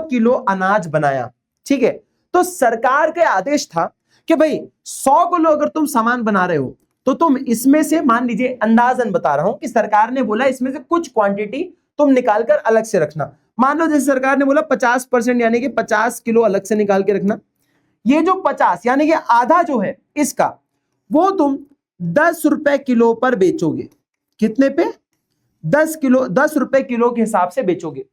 किलो अनाज बनाया, ठीक है, तो सरकार का आदेश था कि भाई 100 किलो अगर तुम सामान बना रहे हो तो तुम इसमें से, मान लीजिए अंदाजन बता रहा हूं कि सरकार ने बोला इसमें से कुछ क्वांटिटी तुम निकालकर अलग से रखना। मान लो जैसे सरकार ने बोला 50%, यानी कि 50 किलो अलग से निकाल के रखना। ये जो 50 यानी कि आधा जो है इसका, वो तुम 10 रुपए किलो पर बेचोगे। कितने पे? 10 रुपए किलो के हिसाब से बेचोगे।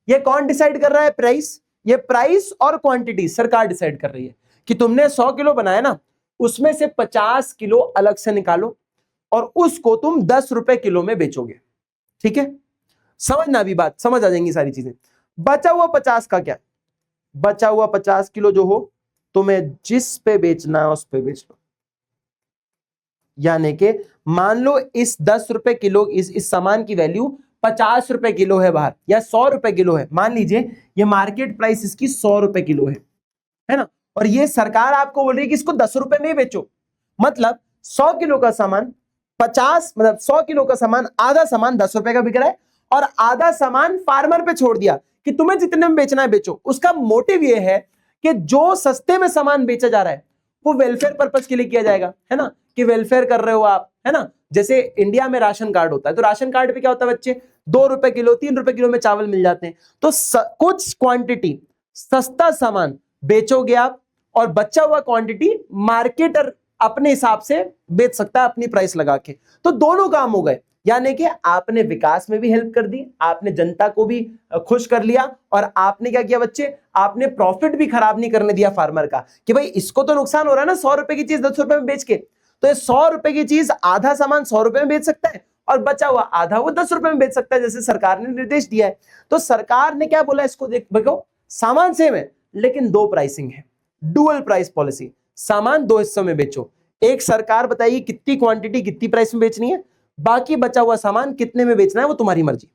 ये कौन डिसाइड कर रहा है? प्राइस। ये प्राइस और क्वांटिटी सरकार डिसाइड कर रही है कि तुमने 100 किलो बनाया ना, उसमें से 50 किलो अलग से निकालो और उसको तुम 10 रुपए किलो में बेचोगे। ठीक है, समझना भी बात, समझ आ जाएंगी सारी चीजें। बचा हुआ 50 का क्या? बचा हुआ 50 किलो जो हो तुम्हें जिस पे बेचना है उस पे बेच लो। यानी कि मान लो इस 10 रुपए किलो, इस सामान की वैल्यू 50 रुपए किलो है बाहर, या 100 रुपए किलो है, मान लीजिए ये मार्केट प्राइस इसकी 100 रुपए किलो है ना, और ये सरकार आपको बोल रही है कि इसको 10 रुपए में बेचो। मतलब 100 किलो का सामान 50, मतलब 100 किलो का सामान, आधा सामान 10 रुपए का बिक रहा है और आधा सामान फार्मर पे छोड़ दिया कि तुम्हें जितने में बेचना है बेचो। उसका मोटिव ये है कि जो सस्ते में सामान बेचा जा रहा है वो वेलफेयर पर्पस के लिए किया जाएगा, है ना, कि वेलफेयर कर रहे हो आप, है ना। जैसे इंडिया में राशन कार्ड होता है, तो राशन कार्ड पे क्या होता है बच्चे, 2 रुपए किलो 3 रुपए किलो में चावल मिल जाते हैं। तो कुछ क्वांटिटी सस्ता सामान बेचोगे आप और बचा हुआ क्वांटिटी मार्केटर अपने हिसाब से बेच सकता है अपनी प्राइस लगा के। तो दोनों काम हो गए, यानी कि आपने विकास में भी हेल्प कर दी, आपने जनता को भी खुश कर लिया, और आपने क्या किया बच्चे, आपने प्रॉफिट भी खराब नहीं करने दिया फार्मर का, कि भाई इसको तो नुकसान हो रहा है ना 100 रुपए की चीज 10 रुपए में बेच के, तो ये 100 रुपए की चीज आधा सामान 100 रुपए में बेच सकता है और बचा हुआ आधा वो 10 रुपए में बेच सकता है, जैसे सरकार ने निर्देश दिया है। तो सरकार ने क्या बोला इसको, देखो सामान सेम है लेकिन 2 प्राइसिंग है, डुअल प्राइस पॉलिसी। सामान 2 हिस्सों में बेचो, एक सरकार बताइए कितनी क्वांटिटी कितनी प्राइस में बेचनी है, बाकी बचा हुआ सामान कितने में बेचना है वो तुम्हारी मर्जी।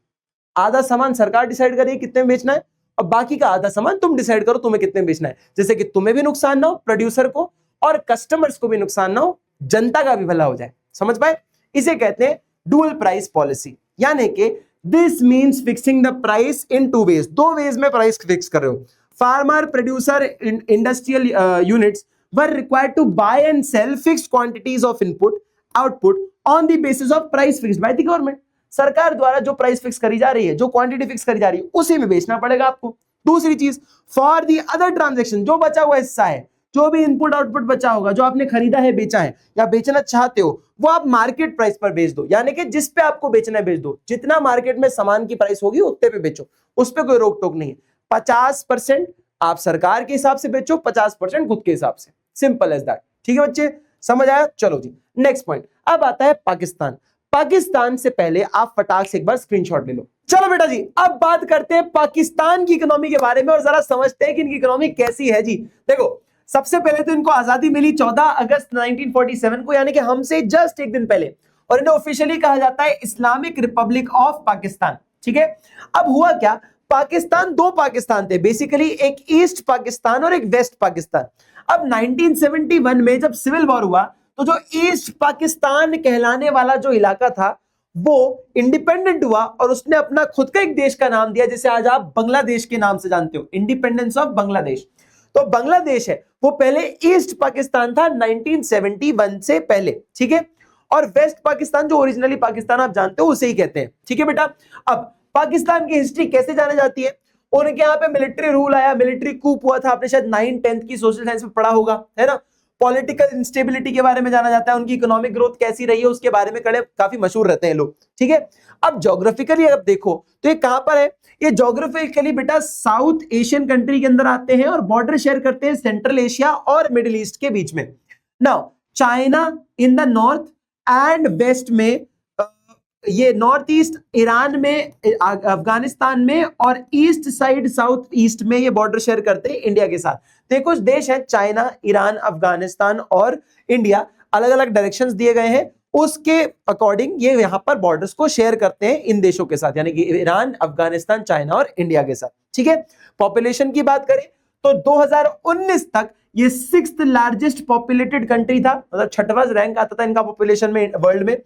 आधा सामान सरकार डिसाइड करिए कितने में बेचना है और बाकी का आधा सामान तुम डिसाइड करो तुम्हें कितने में बेचना है, जैसे कि तुम्हें भी नुकसान ना हो, प्रोड्यूसर को और कस्टमर्स को भी नुकसान ना हो, जनता का भी भला हो जाए। समझ पाए? इसे कहते हैं डुअल प्राइस पॉलिसी। यानी कि this means fixing the price in 2 ways, 2 ways में प्राइस फिक्स कर रहे हो। Farmer, producer, industrial units were required to buy and sell fixed quantities of input output on the basis of price fixed by the government। सरकार द्वारा जो प्राइस फिक्स करी जा रही है, जो क्वांटिटी फिक्स करी जा रही है, उसी में बेचना पड़ेगा आपको। दूसरी चीज, फॉर दी अदर ट्रांजैक्शन, जो बचा हुआ हिस्सा है, जो भी इनपुट आउटपुट बचा होगा, जो आपने खरीदा है, बेचा है या बेचना चाहते हो, वो आप मार्केट प्राइस पर बेच दो। यानी कि जिस पे आपको बेचना है बेच दो, जितना मार्केट में सामान की प्राइस होगी उतने पे बेचो, उस पर कोई रोक टोक नहीं है। 50% आप सरकार के हिसाब से बेचो, 50% खुद के हिसाब से, सिंपल एज दैट। ठीक है बच्चे, समझ आया? चलो जी नेक्स्ट पॉइंट। अब आता है पाकिस्तान। पाकिस्तान से पहले आप फटाक से एक बार स्क्रीनशॉट ले लो। चलो बेटा जी, अब बात करते हैं पाकिस्तान की इकोनॉमी के बारे में और जरा समझते हैं कि इनकी इकोनॉमी कैसी है जी। देखो, सबसे पहले तो इनको आजादी मिली 14 अगस्त 1947 को, यानी कि हमसे जस्ट एक दिन पहले। और इन्हें ऑफिशियली कहा जाता है इस्लामिक रिपब्लिक ऑफ पाकिस्तान। ठीक है, अब हुआ क्या, पाकिस्तान, दो पाकिस्तान थे बेसिकली, एक ईस्ट पाकिस्तान और एक वेस्ट पाकिस्तान। अब 1971 में जब सिविल वॉर हुआ तो जो ईस्ट पाकिस्तान कहलाने वाला जो इलाका था वो इंडिपेंडेंट हुआ और उसने अपना खुद का एक देश का नाम दिया, जिसे आज आप बांग्लादेश के नाम से जानते हो, इंडिपेंडेंस ऑफ बांग्लादेश। तो बांग्लादेश है वो पहले ईस्ट पाकिस्तान था 1971 से पहले। ठीक है, और वेस्ट पाकिस्तान जो ओरिजिनली पाकिस्तान आप जानते हो उसे ही कहते हैं। ठीक है बेटा, अब पाकिस्तान की हिस्ट्री कैसे जानी जाती है, उनके यहाँ पे मिलिट्री रूल आया, मिलिट्री कूप हुआ था, आपने शायद 9th-10th की सोशल साइंस में पढ़ा होगा, है ना। पॉलिटिकल इंस्टेबिलिटी के बारे में जाना जाता है, उनकी इकोनॉमिक ग्रोथ कैसी रही है उसके बारे में कड़े काफी मशहूर रहते हैं लोग। ठीक है, अब ज्योग्राफिकली अब देखो तो ये कहां पर है, ये ज्योग्राफिकली बेटा साउथ एशियन कंट्री के अंदर आते हैं और बॉर्डर शेयर करते हैं सेंट्रल एशिया और मिडिल ईस्ट के बीच में। Now China in the north and west में, ये नॉर्थ ईस्ट ईरान में, अफगानिस्तान में, और ईस्ट साइड साउथ ईस्ट में ये बॉर्डर शेयर करते हैं इंडिया के साथ। तो ये कुछ देश हैं, चाइना, ईरान, अफगानिस्तान और इंडिया, अलग अलग डायरेक्शंस दिए गए हैं, उसके अकॉर्डिंग ये यहां पर बॉर्डर्स को शेयर करते हैं इन देशों के साथ, यानी कि ईरान, अफगानिस्तान, चाइना और इंडिया के साथ। ठीक है, पॉपुलेशन की बात करें तो 2019 तक ये 6th लार्जेस्ट पॉपुलेटेड कंट्री था, मतलब 6वां रैंक आता था इनका पॉपुलेशन में वर्ल्ड में।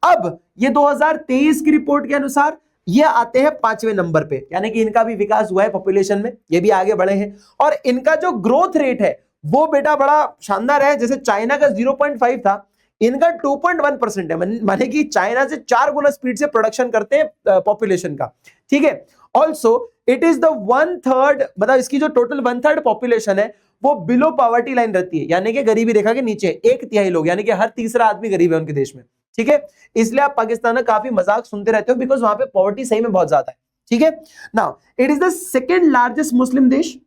अब ये 2023 की रिपोर्ट के अनुसार ये आते हैं 5वें नंबर पे, यानी कि इनका भी विकास हुआ है पॉपुलेशन में, ये भी आगे बढ़े हैं। और इनका जो ग्रोथ रेट है वो बेटा बड़ा शानदार है, जैसे चाइना का 0.5 था, इनका 2.1% है, माने कि चाइना से 4 गुना स्पीड से प्रोडक्शन करते हैं पॉपुलेशन का। ठीक है, ऑल्सो इट इज द 1/3, मतलब इसकी जो टोटल 1/3 पॉपुलेशन है वो बिलो पॉवर्टी लाइन रहती है, यानी कि गरीबी रेखा के नीचे, 1/3 लोग, यानी कि हर तीसरा आदमी गरीब है उनके देश में। ठीक है, इसलिए आप पाकिस्तान का काफी मजाक सुनते रहते हो, बिकॉज वहां पे पॉवर्टी सही में बहुत ज्यादा है। ठीक है, now it is the second largest मुस्लिम देश,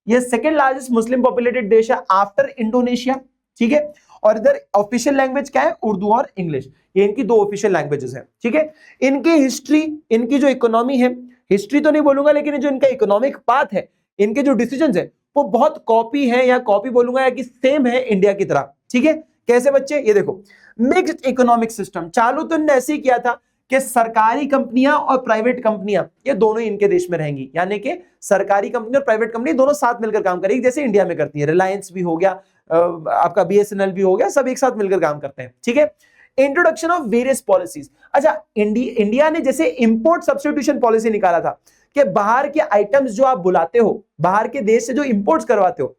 ये सेकंड लार्जेस्ट मुस्लिम पॉपुलेटेड देश है आफ्टर इंडोनेशिया। ठीक है, और इधर ऑफिशियल लैंग्वेज क्या है, उर्दू और इंग्लिश, ये इनकी 2 ऑफिशियल लैंग्वेजेस हैं। ठीक है, इनकी हिस्ट्री, इनकी जो इकोनॉमी है, हिस्ट्री तो नहीं बोलूंगा लेकिन जो इनका इकोनॉमिक पाथ है, इनके जो डिसीजंस है वो बहुत कॉपी है, या कॉपी बोलूंगा या कि सेम है इंडिया की तरह। ठीक है, कैसे बच्चे, ये देखो, मिक्स्ड इकोनॉमिक सिस्टम चालू तो इन्होंने ऐसे ही किया था कि सरकारी कंपनियां और प्राइवेट कंपनियां ये दोनों ही इनके देश में रहेंगी, यानी कि सरकारी कंपनी और प्राइवेट कंपनी दोनों साथ मिलकर काम करेगी, जैसे इंडिया में करती है, रिलायंस भी हो गया, आपका BSNL भी हो गया, सब एक साथ मिलकर काम करते हैं। ठीक है, इंट्रोडक्शन ऑफ वेरियस पॉलिसीज, अच्छा इंडिया ने जैसे इंपोर्ट सब्स्टिट्यूशन पॉलिसी निकाला था कि बाहर के आइटम्स जो आप बुलाते हो, बाहर के देश से जो इंपोर्ट्स करवाते हो,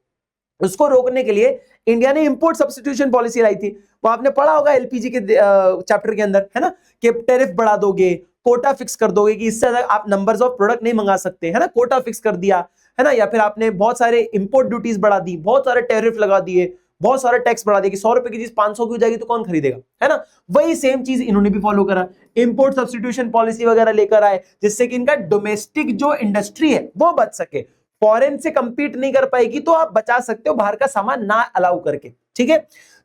उसको रोकने के लिए इंडिया ने इंपोर्ट सब्स्टिट्यूशन पॉलिसी लाई थी। वो आपने पढ़ा होगा LPG के चैप्टर के अंदर, है ना, कि टैरिफ बढ़ा दोगे, कोटा फिक्स कर दोगे कि इससे ज्यादा आप नंबर्स ऑफ प्रोडक्ट नहीं मंगा सकते, है ना, कोटा फिक्स कर दिया, है ना, या फिर आपने बहुत सारे इंपोर्ट ड्यूटीज बढ़ा दी, बहुत सारे टैरिफ लगा दिए, बहुत सारा टैक्स बढ़ा दिया कि 100 रुपए की चीज 500 की हो जाएगी तो कौन खरीदेगा, है ना। वही सेम चीज इन्होंने भी फॉलो करा, इंपोर्ट सब्स्टिट्यूशन पॉलिसी वगैरह लेकर आए, जिससे कि इनका डोमेस्टिक जो इंडस्ट्री है वो बच सके, फॉरेन से कंपीट नहीं कर पाएगी तो आप बचा सकते हो बाहर का सामान ना अलाउ करके। ठीक है,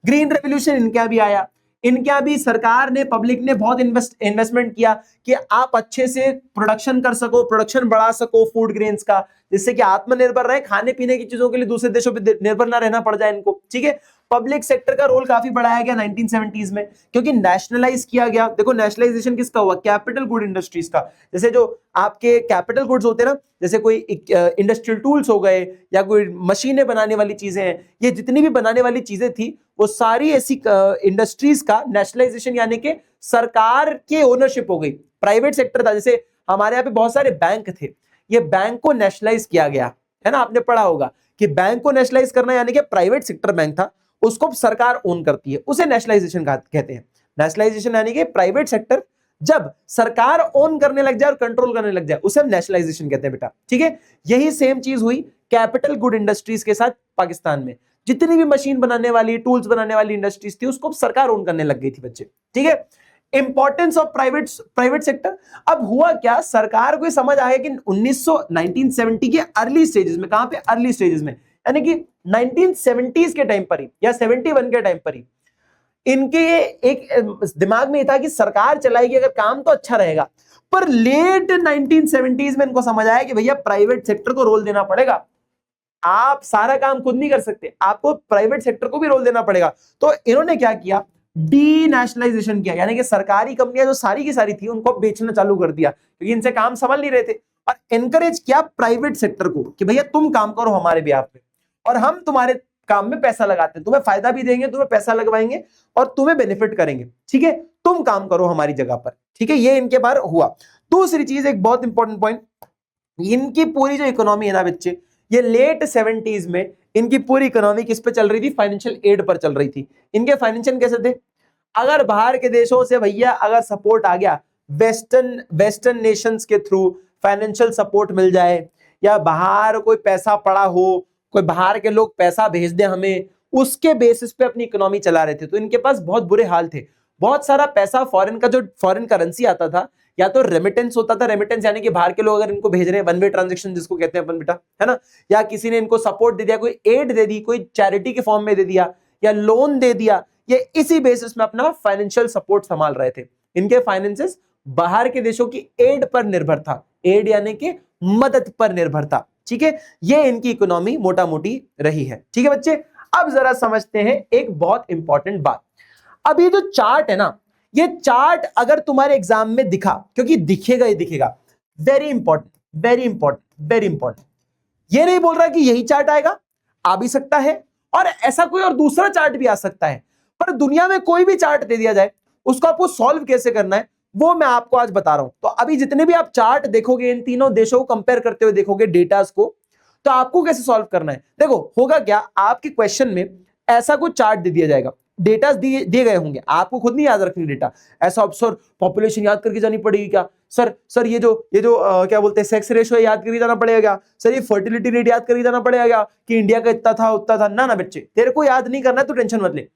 ग्रीन रेवोल्यूशन इनके यहाँ भी आया, इनके यहाँ भी सरकार ने, पब्लिक ने बहुत इन्वेस्टमेंट किया कि आप अच्छे से प्रोडक्शन कर सको, प्रोडक्शन बढ़ा सको फूड ग्रेन्स का, जिससे कि आत्मनिर्भर रहे, खाने पीने की चीजों के लिए दूसरे देशों पे निर्भर ना रहना पड़ जाए इनको। ठीक है, पब्लिक सेक्टर का रोल काफी बढ़ाया गया 1970s में, क्योंकि नेशनलाइज किया गया। देखो नेशनलाइजेशन किसका हुआ, कैपिटल गुड इंडस्ट्रीज का, जैसे जो आपके कैपिटल गुड्स होते हैं ना, जैसे कोई इंडस्ट्रियल टूल्स हो गए या कोई मशीनें बनाने वाली चीजें हैं, ये जितनी भी बनाने वाली चीजें थी वो सारी ऐसी इंडस्ट्रीज का नेशनलाइजेशन, यानी कि सरकार के ओनरशिप हो गई, प्राइवेट सेक्टर था। जैसे हमारे यहाँ पे बहुत सारे बैंक थे, ये बैंक को नेशनलाइज किया गया, है ना, आपने पढ़ा होगा कि बैंक को नेशनलाइज करना, यानी कि प्राइवेट सेक्टर बैंक था उसको सरकार ओन करती है, उसे नेशनलाइजेशन कहते हैं। नेशनलाइजेशन यानी कि प्राइवेट सेक्टर जब सरकार ओन करने लग जाए और कंट्रोल करने लग जाए, उसे हम नेशनलाइजेशन कहते हैं बेटा। ठीक है, यही सेम चीज हुई कैपिटल गुड इंडस्ट्रीज के साथ पाकिस्तान में, जितनी भी मशीन बनाने वाली, टूल्स बनाने वाली इंडस्ट्रीज थी उसको सरकार ओन करने लग गई थी बच्चे। ठीक है, इंपॉर्टेंस ऑफ प्राइवेट सेक्टर। अब हुआ क्या, सरकार को समझ आया कि 1970 के अर्ली स्टेजेस में, कहां पे, अर्ली स्टेजेस में, यानी कि 1970s के टाइम पर ही या 71 के टाइम पर ही इनके एक दिमाग में था कि सरकार चलाएगी अगर काम तो अच्छा रहेगा, पर लेट 1970s में इनको समझ आया कि भैया प्राइवेट सेक्टर को रोल देना पड़ेगा, आप सारा काम खुद नहीं कर सकते, आपको प्राइवेट सेक्टर को भी रोल देना पड़ेगा। तो इन्होंने क्या किया, डीनेशनलाइजेशन किया, यानी कि सरकारी कंपनियां जो सारी की सारी थी उनको बेचना चालू कर दिया क्योंकि इनसे काम संभल नहीं रहे थे, और एनकरेज किया प्राइवेट सेक्टर को कि भैया तुम काम करो हमारे बिहाफ पे और हम तुम्हारे काम में पैसा लगाते हैं, तुम्हें फायदा भी देंगे, तुम्हें पैसा लगवाएंगे और तुम्हें बेनिफिट करेंगे, ठीक है, तुम काम करो हमारी जगह पर, ठीक है। ये इनके बार हुआ। दूसरी चीज, एक बहुत इंपॉर्टेंट पॉइंट, इनकी पूरी जो इकोनॉमी है ना बच्चे, ये लेट 70s में इनकी पूरी इकोनॉमी किस पे चल रही थी, फाइनेंशियल एड पर चल रही थी। इनके फाइनेंशियल कैसे थे, अगर बाहर के देशों से भैया अगर सपोर्ट आ गया, वेस्टर्न नेशंस के थ्रू फाइनेंशियल सपोर्ट मिल जाए, या बाहर कोई पैसा पड़ा हो, कोई बाहर के लोग पैसा भेज दे हमें, उसके बेसिस पे अपनी इकोनॉमी चला रहे थे। तो इनके पास बहुत बुरे हाल थे, बहुत सारा पैसा फॉरेन का, जो फॉरेन करेंसी आता था, या तो रेमिटेंस होता था, रेमिटेंस यानी कि बाहर के लोग अगर इनको भेज रहे हैं, वन वे ट्रांजैक्शन जिसको कहते हैं अपन बेटा, है ना, या किसी ने इनको सपोर्ट दे दिया, कोई एड दे दी, कोई चैरिटी के फॉर्म में दे दिया, या लोन दे दिया, ये इसी बेसिस में अपना फाइनेंशियल सपोर्ट संभाल रहे थे। इनके फाइनेंसेस बाहर के देशों की एड पर निर्भर था, एड यानी कि मदद पर निर्भर था, ठीक है। ये इनकी इकोनॉमी मोटा मोटी रही है, ठीक है बच्चे। अब जरा समझते हैं एक बहुत इंपॉर्टेंट बात। अब ये जो चार्ट है ना, ये चार्ट अगर तुम्हारे एग्जाम में दिखा, क्योंकि दिखेगा ही दिखेगा, very important, very important, very important. ये नहीं बोल रहा कि यही चार्ट आएगा, आ भी सकता है, और ऐसा कोई और दूसरा चार्ट भी आ सकता है, पर दुनिया में कोई भी चार्ट दे दिया जाए, उसको आपको सॉल्व कैसे करना है वो मैं आपको आज बता रहा हूं। तो अभी जितने भी आप चार्ट देखोगे, इन तीनों देशों को कंपेयर करते हुए देखोगे डेटास को, तो आपको कैसे सॉल्व करना है। देखो होगा क्या, आपके क्वेश्चन में ऐसा कुछ चार्ट दे दिया जाएगा, डेटा दिए गए होंगे, आपको खुद नहीं याद रखनी डेटा, ऐसा सर पॉपुलेशन याद करके जानी पड़ेगी क्या, सर ये जो क्या बोलते हैं सेक्स रेशो याद करके जाना पड़ेगा, सर ये फर्टिलिटी रेट याद करके जाना पड़ेगा कि इंडिया का इतना था उतना था, ना बच्चे, तेरे को याद नहीं करना है तो टेंशन मत ले,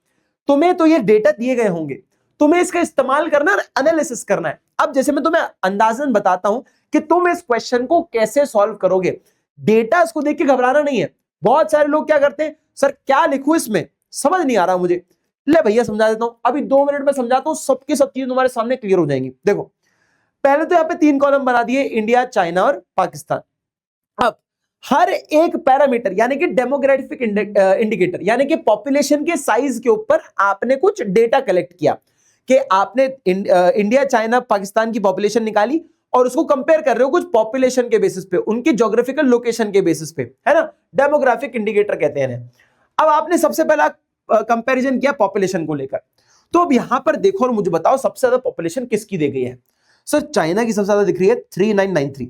तुम्हें तो ये डेटा दिए गए होंगे, तुम्हें इसका इस्तेमाल करना है, एनालिसिस करना है। अब जैसे मैं तुम्हें अंदाजन बताता हूं कि तुम इस क्वेश्चन को कैसे सॉल्व करोगे, डेटा इसको देख के घबराना नहीं है। बहुत सारे लोग क्या करते हैं, सर क्या लिखूं इसमें, समझ नहीं आ रहा मुझे, ले भैया समझा देता हूं, अभी 2 मिनट में समझाता हूं, सबकी सब चीजें तुम्हारे सामने क्लियर हो जाएंगी। देखो पहले तो यहां पे 3 कॉलम बना दिए, इंडिया, चाइना और पाकिस्तान। अब हर एक पैरामीटर यानी कि डेमोग्राफिक इंडिकेटर यानी कि पॉपुलेशन के साइज के ऊपर आपने कुछ डेटा कलेक्ट किया कि आपने इंडिया, चाइना, पाकिस्तान की पॉपुलेशन निकाली और उसको कंपेयर कर रहे हो कुछ पॉपुलेशन के बेसिस पे, उनकी ज्योग्राफिकल लोकेशन के बेसिस पे, है ना, डेमोग्राफिक इंडिकेटर कहते हैं इन्हें। अब आपने सबसे पहला कंपैरिजन किया पॉपुलेशन को लेकर, तो अब यहां पर देखो और मुझे बताओ सबसे ज्यादा पॉपुलेशन किसकी दी गई है। सर चाइना की सबसे ज्यादा दिख रही है 3993,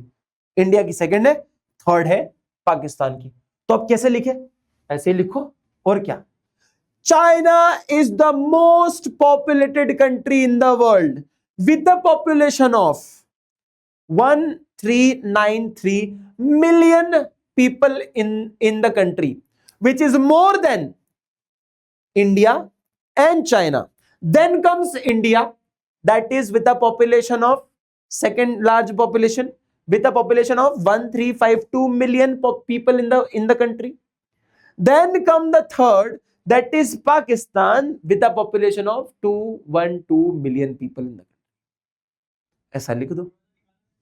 इंडिया की सेकंड है, थर्ड है पाकिस्तान की। तो अब कैसे लिखे, ऐसे ही लिखो, और क्या, China is the most populated country in the world with the population of 1393 million people in the country, which is more than India and China. Then comes India, that is with a population of second large population, with a population of 1352 million people in the country. Then come the third, that is Pakistan, with a population of 212 million people in the country. ऐसा लिख दो,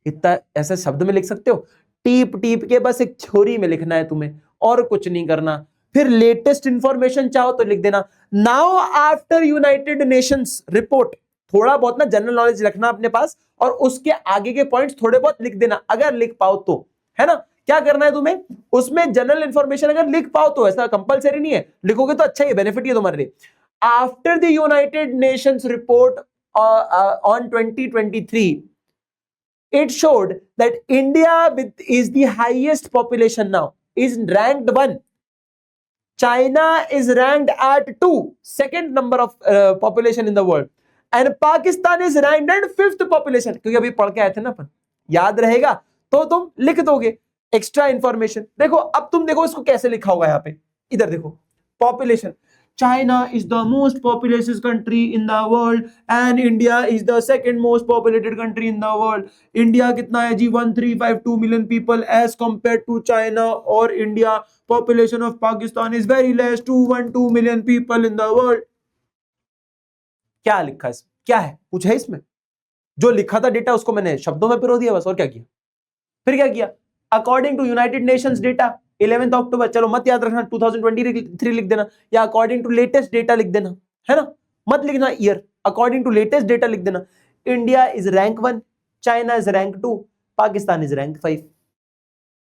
इतना ऐसे शब्द में लिख सकते हो, टीप टीप के बस एक थ्योरी में लिखना है तुम्हें, और कुछ नहीं करना। फिर लेटेस्ट इंफॉर्मेशन चाहो तो लिख देना, now after United Nations report, थोड़ा बहुत ना जनरल नॉलेज रखना अपने पास, और उसके आगे के पॉइंट्स थोड़े बहुत लिख देना अगर लिख पाओ तो, है ना। क्या करना है तुम्हें, उसमें जनरल इंफॉर्मेशन अगर लिख पाओ तो, ऐसा कंपलसरी नहीं है, लिखोगे तो अच्छा ही, बेनिफिट है तुम्हारे लिए। After the United Nations report on 2023, it showed that India is the highest population now, is ranked 1. China is ranked at 2, second number of population in the world, and Pakistan is ranked at 5th population. क्योंकि अभी पढ़ के आए थे ना अपन, याद रहेगा तो तुम लिख दोगे एक्स्ट्रा इंफॉर्मेशन। देखो अब तुम देखो इसको कैसे लिखा होगा, यहाँ पे इधर देखो, population, China is the most populous country in the world and India is the second most populated country in the world. India कितना है जी, 1352 million people as compared to China और India. Population of Pakistan is very less, 212 million people in the world. क्या लिखा है इसमें, क्या है कुछ है इसमें, जो लिखा था डेटा उसको मैंने शब्दों में पिरो दिया बस, और क्या किया, फिर क्या किया, according to United Nations data 11 October, चलो मत याद रखना, 2023 लिख देना, या अकॉर्डिंग टू लेटेस्ट डेटा लिख देना, है ना, मत लिखना year, according to latest data लिख देना। India is rank 1, China is rank 2, Pakistan is rank 5।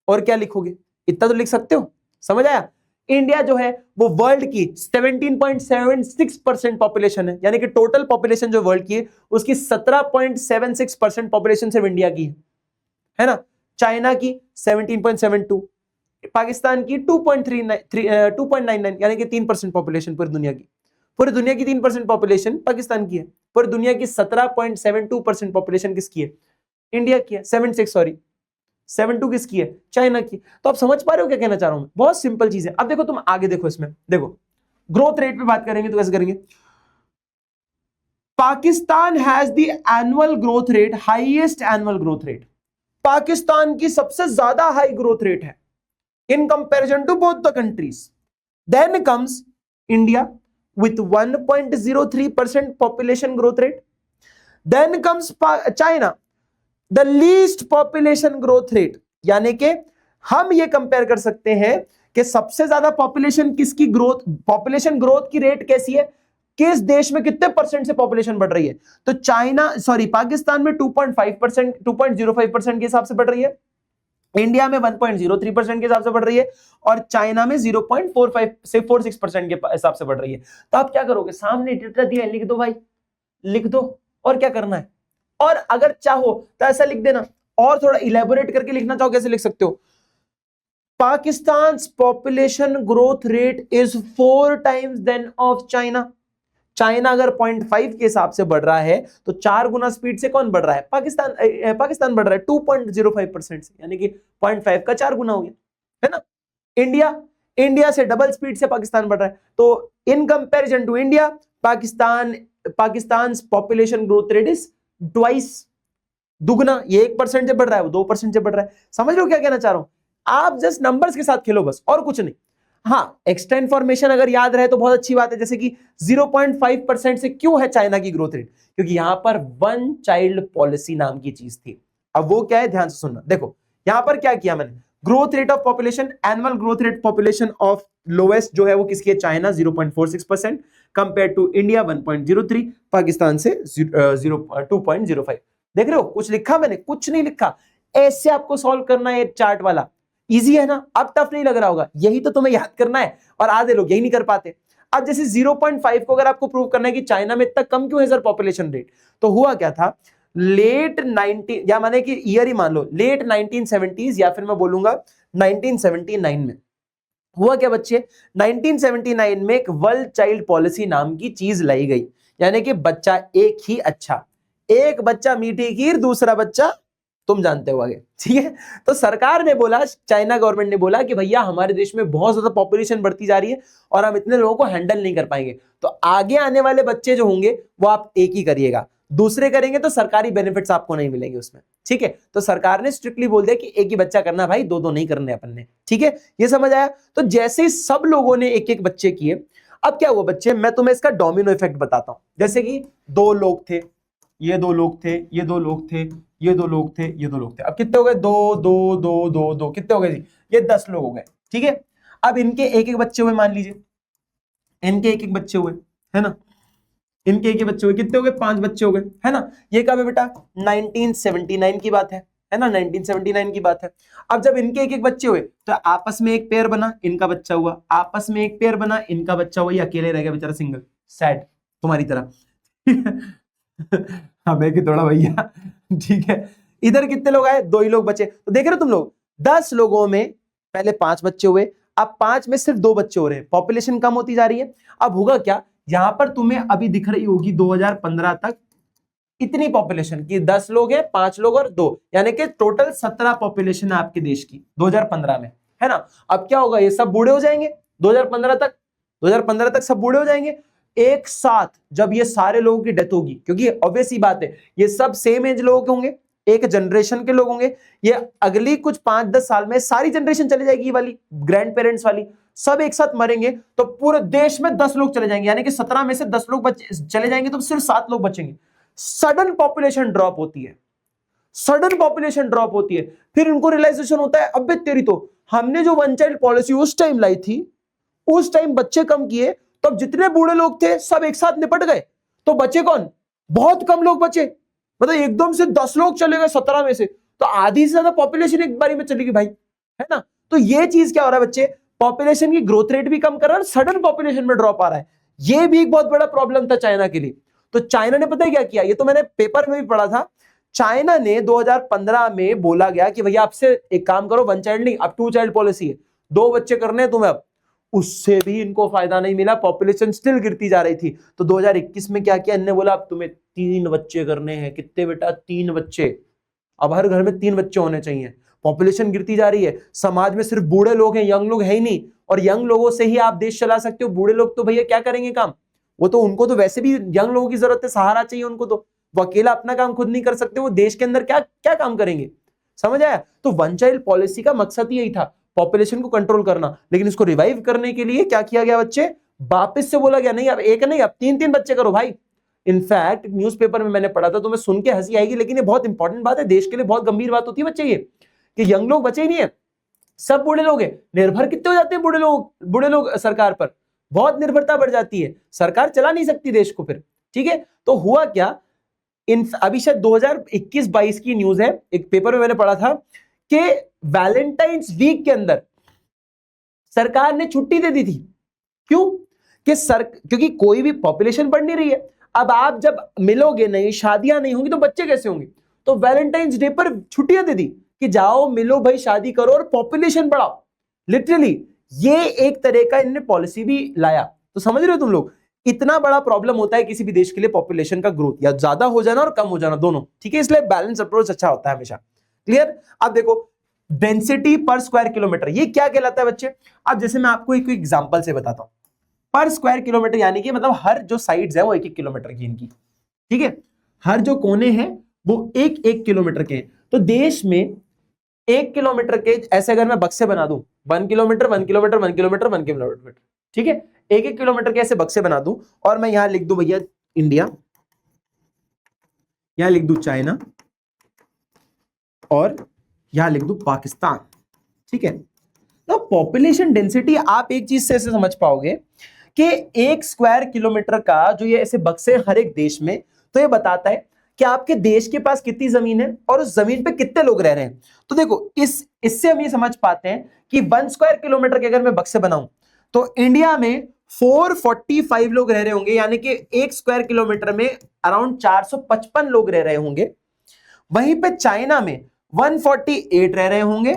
और क्या लिखोगे, इतना तो लिख सकते हो, समझ आया। इंडिया जो है वो वर्ल्ड की 17.76% पॉपुलेशन है, यानी कि टोटल पॉपुलेशन जो वर्ल्ड की है उसकी 17.76% पॉपुलेशन सिर्फ इंडिया की है ना। चाइना की 17.72, पाकिस्तान की 2.99 यानी कि 3% पॉपुलेशन पूरी दुनिया की। पूरी दुनिया की 3% पॉपुलेशन पाकिस्तान की है। पूरी दुनिया की 17.72% पॉपुलेशन किसकी है, इंडिया की है। 72 किसकी है, चाइना की। तो आप समझ पा रहे हो क्या कहना चाह रहा हूं मैं, बहुत सिंपल चीज है। अब देखो तुम आगे देखो, इसमें देखो ग्रोथ रेट पे बात करेंगे तो कैसे करेंगे। Pakistan has the annual growth rate, highest annual growth rate, Pakistan की सबसे ज्यादा हाई ग्रोथ रेट है in comparison to both the countries. Then comes India with 1.03% population growth rate. Then comes China, the least population growth rate, यानी कि हम ये कंपेयर कर सकते हैं कि सबसे ज्यादा पॉपुलेशन किसकी ग्रोथ, पॉपुलेशन ग्रोथ की रेट कैसी है, किस देश में कितने परसेंट से पॉपुलेशन बढ़ रही है। तो पाकिस्तान में 2.5%, 2.05% के हिसाब से बढ़ रही है, इंडिया में 1.03% के हिसाब से बढ़ रही है, और चाइना में 0.45 से 46% के हिसाब से बढ़ रही है। तो आप क्या करोगे, सामने डेटा दिया है, लिख दो भाई, लिख दो, और क्या करना है। और अगर चाहो तो ऐसा लिख देना, और थोड़ा इलेबोरेट करके लिखना चाहो कैसे लिख सकते हो, Pakistan population growth rate is 4 times than of China. China अगर 0.5 के हिसाब से बढ़ रहा है तो 4 गुना स्पीड से कौन बढ़ रहा है, पाकिस्तान बढ़ रहा है 2.05% से, यानी कि 0.5 का 4 गुना हो गया, है ना। इंडिया से डबल स्पीड से पाकिस्तान बढ़ रहा है। तो in comparison to India, Pakistan population growth rate is twice, दुगना। ये 1% से बढ़ रहा है, वो 2% से बढ़ रहा है। समझ लो क्या कहना चाह रहा हूं, आप जस्ट नंबर्स के साथ खेलो बस, और कुछ नहीं। हाँ, एक्स्ट्रा इंफॉर्मेशन अगर याद रहे तो बहुत अच्छी बात है, जैसे कि 0.5% से क्यों है चाइना की ग्रोथ रेट, क्योंकि यहां पर वन चाइल्ड पॉलिसी नाम की चीज थी। अब वो क्या है, ध्यान से सुनना। देखो यहां पर क्या किया मैंने, growth rate of population, annual growth rate population of lowest जो है वो किसकी है, China 0.46% compare to India 1.03, Pakistan से 2.05। देख रहे हो, कुछ लिखा मैंने, कुछ नहीं लिखा। ऐसे आपको सॉल्व करना है चार्ट वाला, इजी है ना, अब टफ नहीं लग रहा होगा। यही तो तुम्हें याद करना है, और आधे लोग यही नहीं कर पाते। अब जैसे 0.5 को अगर आपको प्रूव करना है कि चाइना में इतना कम क्यों है सर पॉपुलेशन रेट, तो हुआ क्या था, लेट 90 या माने कि ईयर ही मान लो, लेट 1970s या फिर मैं बोलूंगा 1979 में हुआ क्या बच्चे, 1979 में एक वन चाइल्ड पॉलिसी नाम की चीज लाई गई, यानी कि बच्चा एक ही अच्छा, एक बच्चा मीठी खीर, दूसरा बच्चा तुम जानते हो आगे, ठीक है। तो सरकार ने बोला, चाइना गवर्नमेंट ने बोला कि भैया हमारे देश में बहुत ज्यादा पॉपुलेशन बढ़ती जा रही है और हम इतने लोगों को हैंडल नहीं कर पाएंगे, तो आगे आने वाले बच्चे जो होंगे वो आप एक ही करिएगा, दूसरे करेंगे तो सरकारी बेनिफिट्स आपको नहीं मिलेंगे उसमें, ठीक है। तो सरकार ने स्ट्रिक्टली बोल दिया कि एक ही बच्चा करना भाई, दो दो नहीं करने अपन ने, ठीक है, ये समझ आया। तो जैसे ही सब लोगों ने एक एक बच्चे किए, अब क्या हुआ बच्चे, मैं तुम्हें इसका डोमिनो इफेक्ट बताता हूं। जैसे कि 2 लोग थे, ये 2 लोग थे, ये 2 लोग थे, ये 2 लोग थे, ये 2 लोग थे, अब कितने हो गए, 2 2 2 2 2, कितने हो गए जी, ये 10 लोग हो गए, ठीक है। अब इनके एक एक बच्चे हुए, मान लीजिए इनके एक एक बच्चे हुए, है ना, इनके एक एक बच्चे हुए, कितने हो गए, 5 बच्चे हो गए, है ना। ये कब है बेटा, 1979 की बात है ना, 1979 की बात है। अब जब इनके एक एक बच्चे हुए तो आपस में एक पेयर बना, इनका बच्चा हुआ, आपस में एक पेयर बना, इनका बच्चा हुआ, ये अकेले रह गया बेचारा सिंगल, सैड, तुम्हारी तरह हमें कि थोड़ा भैया, ठीक है। इधर कितने लोग आए, 2 ही लोग बचे। तो देख रहे हो तुम लोग, 10 लोगों में पहले 5 बच्चे हुए, अब 5 में सिर्फ 2 बच्चे हो रहे हैं, पॉपुलेशन कम होती जा रही है। अब होगा क्या, यहां पर तुम्हें अभी दिख रही होगी 2015 तक इतनी पॉपुलेशन की, 10 लोग हैं, 5 लोग और 2, यानी कि टोटल 17 पॉपुलेशन है आपके देश की 2015 में, है ना। अब क्या होगा, ये सब बूढ़े हो जाएंगे 2015 तक सब बूढ़े हो जाएंगे। एक साथ जब ये सारे लोगों की डेथ होगी, क्योंकि ऑब्वियस ही बात है ये सब सेम एज लोग होंगे, एक जनरेशन के लोग होंगे, ये अगली कुछ 5-10 साल में सारी जनरेशन चली जाएगी, ये वाली ग्रैंड पेरेंट्स वाली, सब एक साथ मरेंगे, तो पूरे देश में 10 लोग चले जाएंगे, यानी कि 17 में से 10 लोग चले जाएंगे तो सिर्फ 7 लोग बचेंगे। सडन पॉपुलेशन ड्रॉप होती है, सडन पॉपुलेशन ड्रॉप होती है। फिर इनको रियलाइजेशन होता है, अबे तेरी तो हमने जो वन चाइल्ड पॉलिसी उस टाइम लाई थी, उस टाइम बच्चे कम किए तो अब जितने बूढ़े लोग थे सब एक साथ निपट गए, तो बचे कौन? बहुत कम लोग बचे, मतलब एकदम से 10 लोग चले गए 17 में से, तो आधी से ज्यादा पॉपुलेशन एक बारी में चली गई भाई, है ना। तो ये चीज क्या हो रहा है बच्चे, पॉपुलेशन की ग्रोथ रेट भी कम कर रहा है और सडन पॉपुलेशन में ड्रॉप आ रहा है। ये भी एक बहुत बड़ा प्रॉब्लम था चाइना के लिए। तो चाइना ने पता है क्या किया, ये तो मैंने पेपर में भी पढ़ा था। चाइना ने 2015 में बोला गया कि भैया आपसे एक काम करो, 1 चाइल्ड नहीं अब 2 चाइल्ड पॉलिसी है, 2 बच्चे करने हैं तुम्हें। अब उससे भी इनको फायदा नहीं मिला, पॉपुलेशन स्टिल गिरती जा रही थी। तो 2021 में क्या किया, इन्होंने बोला अब तुम्हें 3 बच्चे करने हैं। कितने बेटा? 3 बच्चे। अब हर घर में 3 बच्चे होने चाहिए। पॉपुलेशन गिरती जा रही है, समाज में सिर्फ बूढ़े लोग हैं, यंग लोग है ही नहीं, और यंग लोगों से ही आप देश चला सकते हो। बूढ़े लोग तो भैया क्या करेंगे काम, वो तो उनको तो वैसे भी यंग लोगों की जरूरत है, सहारा चाहिए उनको, तो वो अकेला अपना काम खुद नहीं कर सकते, वो देश के अंदर क्या क्या काम करेंगे, समझ आया। तो 1 चाइल्ड पॉलिसी का मकसद ही यही था, पॉपुलेशन को कंट्रोल करना। लेकिन इसको रिवाइव करने के लिए क्या किया गया बच्चे, वापस से बोला गया नहीं अब एक नहीं अब 3-3 बच्चे करो भाई। इनफैक्ट न्यूज़पेपर में मैंने पढ़ा था, तो मैं सुन के हंसी आएगी, लेकिन ये बहुत इंपॉर्टेंट बात है, देश के लिए बहुत गंभीर बात होती है बच्चे, ये कि यंग लोग बचे ही नहीं है, सब बूढ़े लोग हैं। निर्भर कितने हो जाते हैं बूढ़े लोग सरकार पर, बहुत निर्भरता बढ़ जाती है, सरकार चला नहीं सकती देश को फिर, ठीक है। तो हुआ क्या, अभी शायद 2021-22 की न्यूज है, एक पेपर में मैंने पढ़ा था कि वैलेंटाइंस वीक के अंदर सरकार ने छुट्टी दे दी थी। क्यों? क्योंकि कोई भी पॉपुलेशन बढ़ नहीं रही है, अब आप जब मिलोगे नहीं, शादियां नहीं होंगी, तो बच्चे कैसे होंगे। तो वैलेंटाइंस डे पर छुट्टियां दे दी कि जाओ मिलो भाई, शादी करो और पॉपुलेशन बढ़ाओ। लिटरली ये एक तरह का इन्होंने पॉलिसी भी लाया। तो समझ रहे हो तुम लोग, इतना बड़ा प्रॉब्लम होता है किसी भी देश के लिए पॉपुलेशन का ग्रोथ, या ज्यादा हो जाना और कम हो जाना दोनों, ठीक है। इसलिए बैलेंस अप्रोच अच्छा होता है हमेशा। क्लियर? अब देखो डेंसिटी पर स्क्वायर किलोमीटर, ये क्या कहलाता है बच्चे। अब जैसे मैं आपको एक एग्जांपल से बताता हूं, पर स्क्वायर किलोमीटर यानी कि मतलब हर जो साइड्स है वो 1-1 किलोमीटर की इनकी, ठीक है। हर जो कोने हैं वो 1-1 किलोमीटर के। तो देश में 1 किलोमीटर के ऐसे अगर मैं बक्से बना दूं, 1 किलोमीटर 1 किलोमीटर 1 किलोमीटर 1 किलोमीटर, ठीक है, 1-1 किलोमीटर के ऐसे बक्से बना दूं, और मैं यहां लिख दूं भैया इंडिया, यहां लिख दूं चाइना, और यहां लिख दूं पाकिस्तान, ठीक है। तो पॉपुलेशन डेंसिटी आप एक चीज से ऐसे समझ पाओगे कि 1 स्क्वायर किलोमीटर का जो ये ऐसे बक्से हर एक देश में, तो ये बताता है कि आपके देश के पास कितनी जमीन है और उस जमीन पे कितने लोग रह रहे हैं। तो देखो इससे हम ये समझ पाते हैं कि 1 स्क्वायर किलोमीटर के अगर मैं बक्से बनाऊं, तो इंडिया में 445 लोग रह रहे होंगे, यानी कि 1 स्क्वायर किलोमीटर में अराउंड 455 लोग रह रहे होंगे। वहीं पे चाइना में 148 रह रहे होंगे,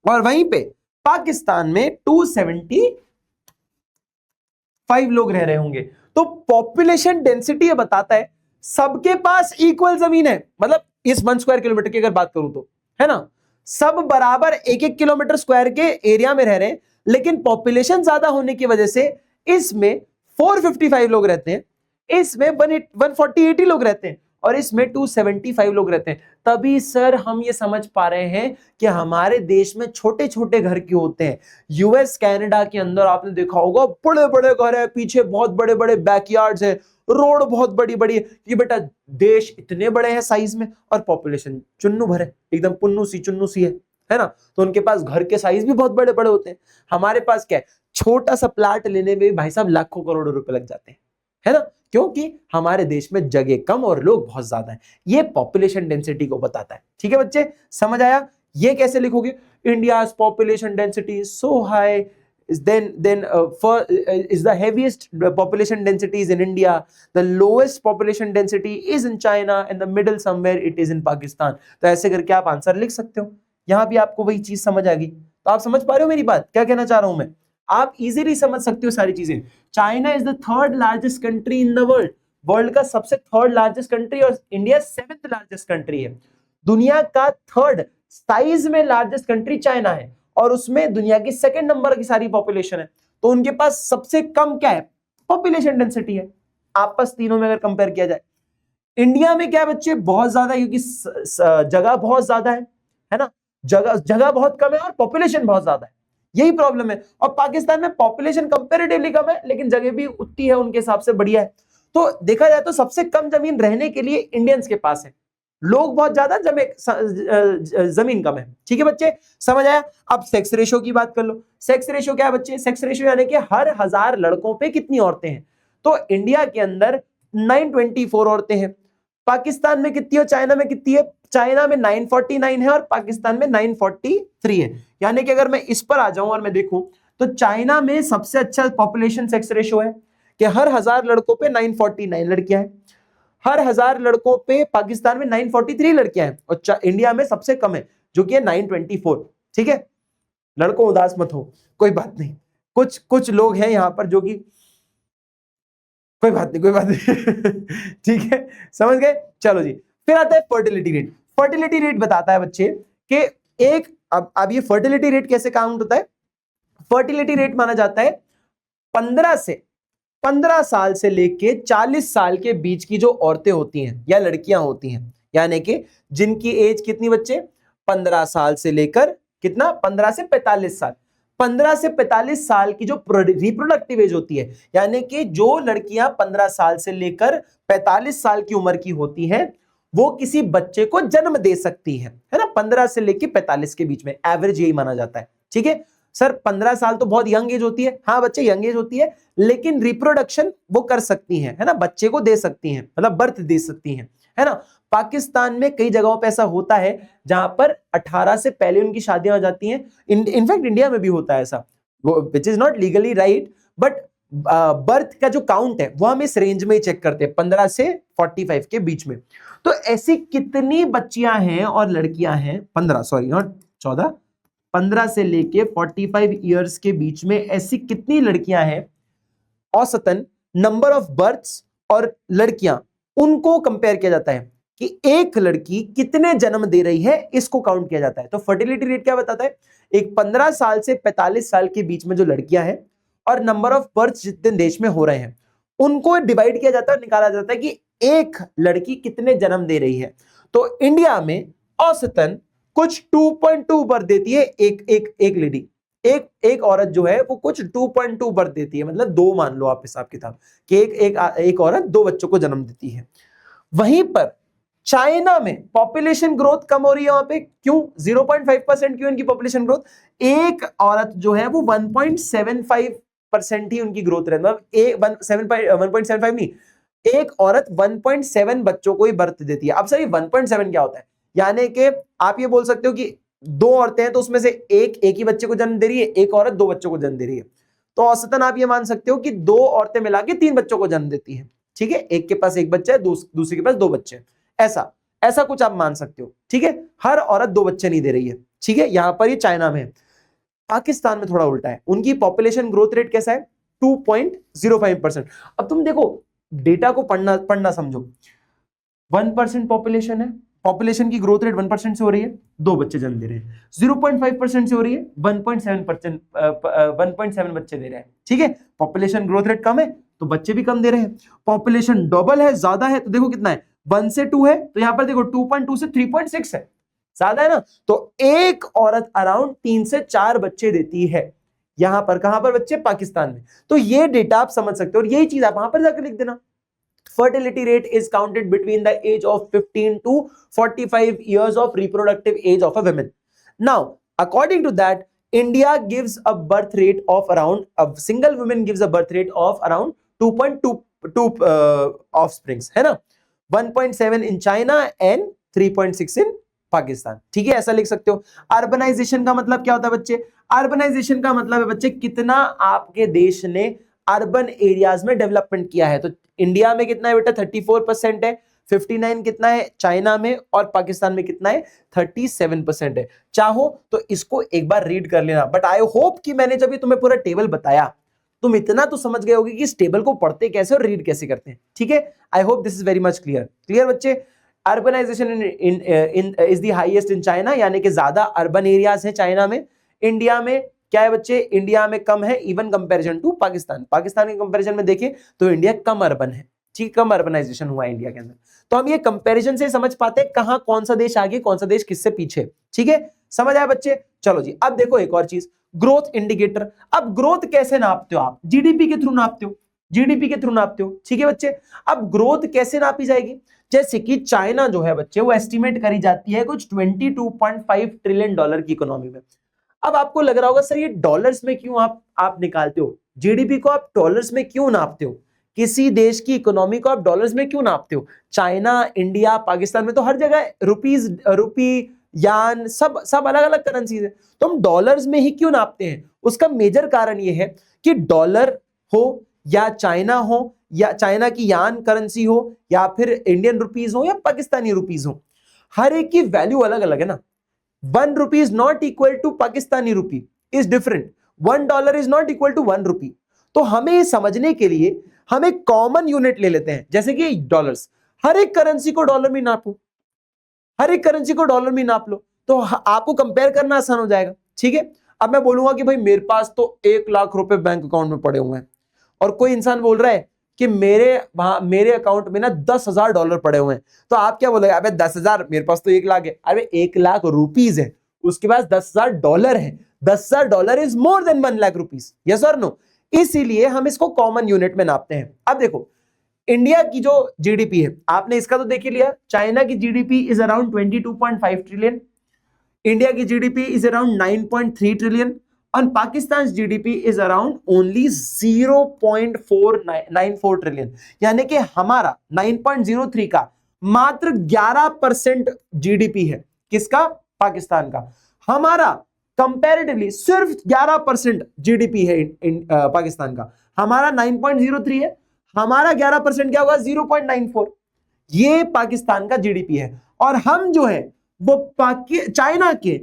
और वहीं पे पाकिस्तान में 275 लोग रह रहे होंगे। तो पॉपुलेशन डेंसिटी ये बताता है सबके पास इक्वल जमीन है, मतलब इस 1 स्क्वायर किलोमीटर की अगर बात करूं तो, है ना, सब बराबर 1-1 किलोमीटर स्क्वायर के एरिया में रह रहे हैं। लेकिन पॉपुलेशन ज्यादा होने की वजह से इसमें 455 लोग रहते हैं, इसमें 148 लोग रहते हैं, और इसमें 275 लोग रहते हैं। तभी सर हम ये समझ पा रहे हैं कि हमारे देश में छोटे छोटे घर क्यों होते हैं। यूएस कनाडा के अंदर आपने देखा होगा बड़े बड़े घर है, पीछे बहुत बड़े बड़े बैकयार्ड्स है, रोड बहुत बड़ी बड़ी है, कि बेटा देश इतने बड़े हैं साइज में और पॉपुलेशन चुन्नू भर है, एकदम पुन्नू सी है ना। तो उनके पास घर के साइज भी बहुत बड़े बड़े होते हैं। हमारे पास क्या है, छोटा सा प्लाट लेने में भाई साहब लाखों करोड़ों रुपए लग जाते हैं, है ना, क्योंकि हमारे देश में जगह कम और लोग बहुत ज्यादा हैं। ये पॉपुलेशन डेंसिटी को बताता है, ठीक है बच्चे, समझ आया। ये कैसे लिखोगे, India's population density so high then is the heaviest population density is in India, the lowest population density is in China, and the middle somewhere it is in Pakistan। तो ऐसे करके आप आंसर लिख सकते हो। यहां भी आपको वही चीज समझ आ गई। तो आप समझ पा रहे हो मेरी बात, क्या कहना चाह रहा हूं मैं, आप इजीली समझ सकते हो सारी चीजें। China is the 3rd largest country in the world, world का सबसे 3rd लार्जेस्ट कंट्री, और इंडिया 7th लार्जेस्ट कंट्री है। दुनिया का 3rd साइज में लार्जेस्ट कंट्री चाइना है, और उसमें दुनिया की 2nd नंबर की सारी पॉपुलेशन है। तो उनके पास सबसे कम क्या है, पॉपुलेशन डेंसिटी है, आपस तीनों में अगर कंपेयर किया जाए। इंडिया में क्या है बच्चे, बहुत ज्यादा, क्योंकि जगह बहुत ज्यादा है ना, जगह बहुत कम है और पॉपुलेशन बहुत ज्यादा है, यही प्रॉब्लम है। और पाकिस्तान में पॉपुलेशन कंपैरेटिवली कम है, लेकिन जगह भी उतनी है उनके हिसाब से, बढ़िया है। तो देखा जाए तो सबसे कम जमीन रहने के लिए इंडियंस के पास है, लोग बहुत ज्यादा, जमीन कम है। ठीक है बच्चे, समझ आया? अब सेक्स रेशो की बात कर लो। सेक्स रेशो क्या है बच्चे? सेक्स रेशो यानी कि हर 1000 लड़कों पे कितनी औरतें हैं। तो इंडिया के अंदर 924 औरतें हैं। पाकिस्तान में कितनी है, चाइना में कितनी है? चाइना में 949 है और पाकिस्तान में 943 है। यानी कि अगर मैं इस पर आ जाऊं और मैं देखूं तो चाइना में सबसे अच्छा पॉपुलेशन सेक्स रेशो है कि हर 1000 लड़कों पे 949 लड़कियां हैं, हर 1000 लड़कों पे पाकिस्तान में 943 लड़कियां हैं, और इंडिया में सबसे कम है जो कि है 924। ठीक है, लड़कों उदास मत हो, कोई बात नहीं, कुछ कुछ लोग हैं यहां पर जो कि कोई बात नहीं, कोई बात नहीं ठीक है, समझ गए? चलो जी, फिर आता है फर्टिलिटी रेट। फर्टिलिटी रेट बताता है बच्चे कि एक, अब ये फर्टिलिटी रेट कैसे काउंट होता है? फर्टिलिटी रेट माना जाता है 15 साल से लेके 40 साल के बीच की जो औरतें होती हैं या लड़कियां होती हैं, यानी कि जिनकी एज कितनी बच्चे? 15 साल से लेकर कितना? 15 से 45 साल। 15 से 45 साल की जो रिप्रोडक्टिव एज होती है, यानी कि जो लड़कियां 15 साल से लेकर 45 साल की उम्र की होती हैं, वो किसी बच्चे को जन्म दे सकती है ना? 15 से लेकर 45 के बीच में एवरेज यही माना जाता है। ठीक है सर, 15 साल तो बहुत यंग एज होती है। हाँ बच्चे, यंग एज होती है, लेकिन रिप्रोडक्शन वो कर सकती हैं, है ना? बच्चे को दे सकती हैं, मतलब बर्थ दे सकती हैं, है ना? पाकिस्तान में कई जगहों पे ऐसा होता है जहां पर 18 से पहले उनकी शादियां हो जाती हैं। इनफैक्ट इंडिया में भी होता है ऐसा, which is not legally right, but birth का जो काउंट है वो हम इस रेंज में ही चेक करते हैं, 15 से 45 के बीच में। तो ऐसी कितनी बच्चियां हैं और लड़कियां हैं, 15 सॉरी नॉट 14, 15 से लेके 45 इयर्स के बीच में ऐसी कितनी लड़कियां हैं, औसतन नंबर ऑफ बर्थ्स और लड़कियां, उनको कंपेयर किया जाता है कि एक लड़की कितने जन्म दे रही है, इसको काउंट किया जाता है। तो फर्टिलिटी रेट क्या बताता है? एक 15 साल से 45 साल के बीच में जो लड़कियां हैं और नंबर ऑफ बर्थ जितने देश में हो रहे हैं, उनको डिवाइड किया जाता है और निकाला जाता है कि एक लड़की कितने जन्म दे रही है। तो इंडिया में औसतन कुछ 2.2 बर्थ देती है एक लेडी, एक औरत जो है वो कुछ 2.2 बर्थ देती है, मतलब 2 मान लो आप हिसाब किताब कि एक औरत 2 बच्चों को जन्म देती है। वहीं पर चाइना में पॉपुलेशन ग्रोथ कम हो रही है। वहां पे क्यों? 0.5% क्यों इनकी पॉपुलेशन ग्रोथ? एक औरत जो है वो 1.75% ही उनकी ग्रोथ रहती है, मतलब 1.75 नहीं, एक औरत 1.7 बच्चों को ही बर्थ देती है। अब सर 1.7 क्या होता है? यानी कि आप ये बोल सकते हो कि 2 औरतें हैं तो उसमें से एक ही बच्चे को जन्म दे रही है, एक औरत 2 बच्चों को जन्म दे रही है, तो औसतन आप ये मान सकते हो कि 2 औरतें मिला के 3 बच्चों को जन्म देती हैं। ठीक है, एक के पास 1 बच्चा है, दूसरी के पास 2 बच्चे हैं, ऐसा कुछ आप मान सकते हो। ठीक है, हर औरत 2 बच्चे नहीं दे रही है। ठीक है, यहां पर ये चाइना में है। पाकिस्तान में थोड़ा उल्टा है, उनकी पॉपुलेशन ग्रोथ रेट कैसा है? 2.05%। अब तुम देखो डेटा को पढ़ना समझो, 1% पॉपुलेशन है, पॉपुलेशन की ग्रोथ रेट 1% से हो रही है, 2 बच्चे जन्म दे रहे हैं। 0.5% से हो रही है, 1.7% 1.7 बच्चे दे रहे हैं। ठीक है, पॉपुलेशन ग्रोथ रेट कम है तो बच्चे भी कम दे रहे हैं। पॉपुलेशन डबल है, ज्यादा है, तो देखो कितना है, 1 से 2 है, तो यहां पर देखो 2.2 से 3.6 है, ज्यादा है ना? तो एक औरत अराउंड 3 से 4 बच्चे देती है। यहां पर कहां पर बच्चे? पाकिस्तान में। तो ये डेटा आप समझ सकते हो और यही चीज आप वहां पर जाकर लिख देना। Fertility rate is counted between the age of 15 to 45 years of reproductive age of a woman. Now, according to that, India gives a birth rate of around, a single woman gives a birth rate of around 2.2 offsprings, है ना? 1.7 in China and 3.6 in Pakistan. ठीक है, ऐसा लिख सकते हो। अर्बनाइजेशन का मतलब क्या होता है बच्चे? अर्बनाइजेशन का मतलब है बच्चे कितना आपके देश ने अर्बन एरियाज में डेवलपमेंट किया है। तो इंडिया में कितना है बेटा? 34% है, 59 कितना है चाइना में, और पाकिस्तान में कितना है? 37% है। चाहो तो इसको एक बार रीड कर लेना, बट आई होप कि मैंने जब ये तुम्हें पूरा टेबल बताया तुम इतना तो समझ गए होगे कि इस टेबल को पढ़ते कैसे और रीड कैसे करते हैं। ठीक है, I hope this is very much clear बच्चे। Urbanisation is the highest in China, यानी कि ज्यादा अर्बन एरियाज है चाइना में। इंडिया में क्या है बच्चे? इंडिया में कम है, even comparison to Pakistan. Pakistan के कंपैरिजन में देखें तो इंडिया कम अर्बन है। ठीक, कम अर्बनाइजेशन हुआ है इंडिया के अंदर। तो हम ये कंपैरिजन से समझ पाते हैं कहां कौन सा देश आगे, कौन सा देश किससे पीछे। ठीक है, समझ आया बच्चे? चलो जी, अब देखो एक और चीज, ग्रोथ इंडिकेटर। अब ग्रोथ कैसे नापते हो आप? जीडीपी के थ्रू नापते हो, जीडीपी के थ्रू नापते हो। ठीक है बच्चे, अब ग्रोथ कैसे नापी जाएगी? जैसे कि चाइना जो है बच्चे, वो एस्टिमेट करी जाती है कुछ 22.5 ट्रिलियन डॉलर की इकोनॉमी में। अब आपको लग रहा होगा सर ये डॉलर्स में क्यों आप निकालते हो, जीडीपी को आप डॉलर्स में क्यों नापते हो, किसी देश की इकोनॉमी को आप डॉलर्स में क्यों नापते हो? चाइना, इंडिया, पाकिस्तान में तो हर जगह रुपी, यान, सब अलग अलग करेंसीज है, तो हम डॉलर्स में ही क्यों नापते हैं? उसका मेजर कारण यह है कि डॉलर हो या चाइना हो या चाइना की यान करेंसी हो या फिर इंडियन रुपीज हो या पाकिस्तानी रुपीज हो, हर एक की वैल्यू अलग अलग है ना। 1 rupee is not equal to Pakistani rupee, is different. $1 is not equal to 1 rupee. तो हमें ये समझने के लिए हम एक कॉमन यूनिट ले लेते हैं, जैसे कि डॉलर्स। हर एक करेंसी को डॉलर में नापो, हर एक करेंसी को डॉलर में नाप लो, तो आपको कंपेयर करना आसान हो जाएगा। ठीक है, अब मैं बोलूंगा कि भाई मेरे पास तो 1 लाख रुपए बैंक अकाउंट में पड़े हुए हैं, और कोई इंसान बोल रहा है कि मेरे अकाउंट में ना $10,000 पड़े हुए हैं, तो आप क्या बोलोगे? अबे 10,000, मेरे पास तो 1 लाख है। अरे 1 लाख रुपीज है, उसके पास $10,000 है। $10,000 is more than 1 lakh rupees, yes और नो? इसीलिए हम इसको कॉमन यूनिट में नापते हैं। अब देखो, इंडिया की जो जीडीपी है, आपने इसका तो देख ही लिया, चाइना की GDP is around 22.5 trillion, India की GDP is around 9.3 trillion, and Pakistan's GDP is around only 0.494 trillion, यानी कि हमारा 9.03 का मात्र 11% जीडीपी है। किसका? पाकिस्तान का। हमारा कंपैरेटिवली सिर्फ 11% जीडीपी है पाकिस्तान का, हमारा 9.03 है, हमारा 11% क्या होगा? 0.94। ये पाकिस्तान का जीडीपी है, और हम जो है वो चाइना के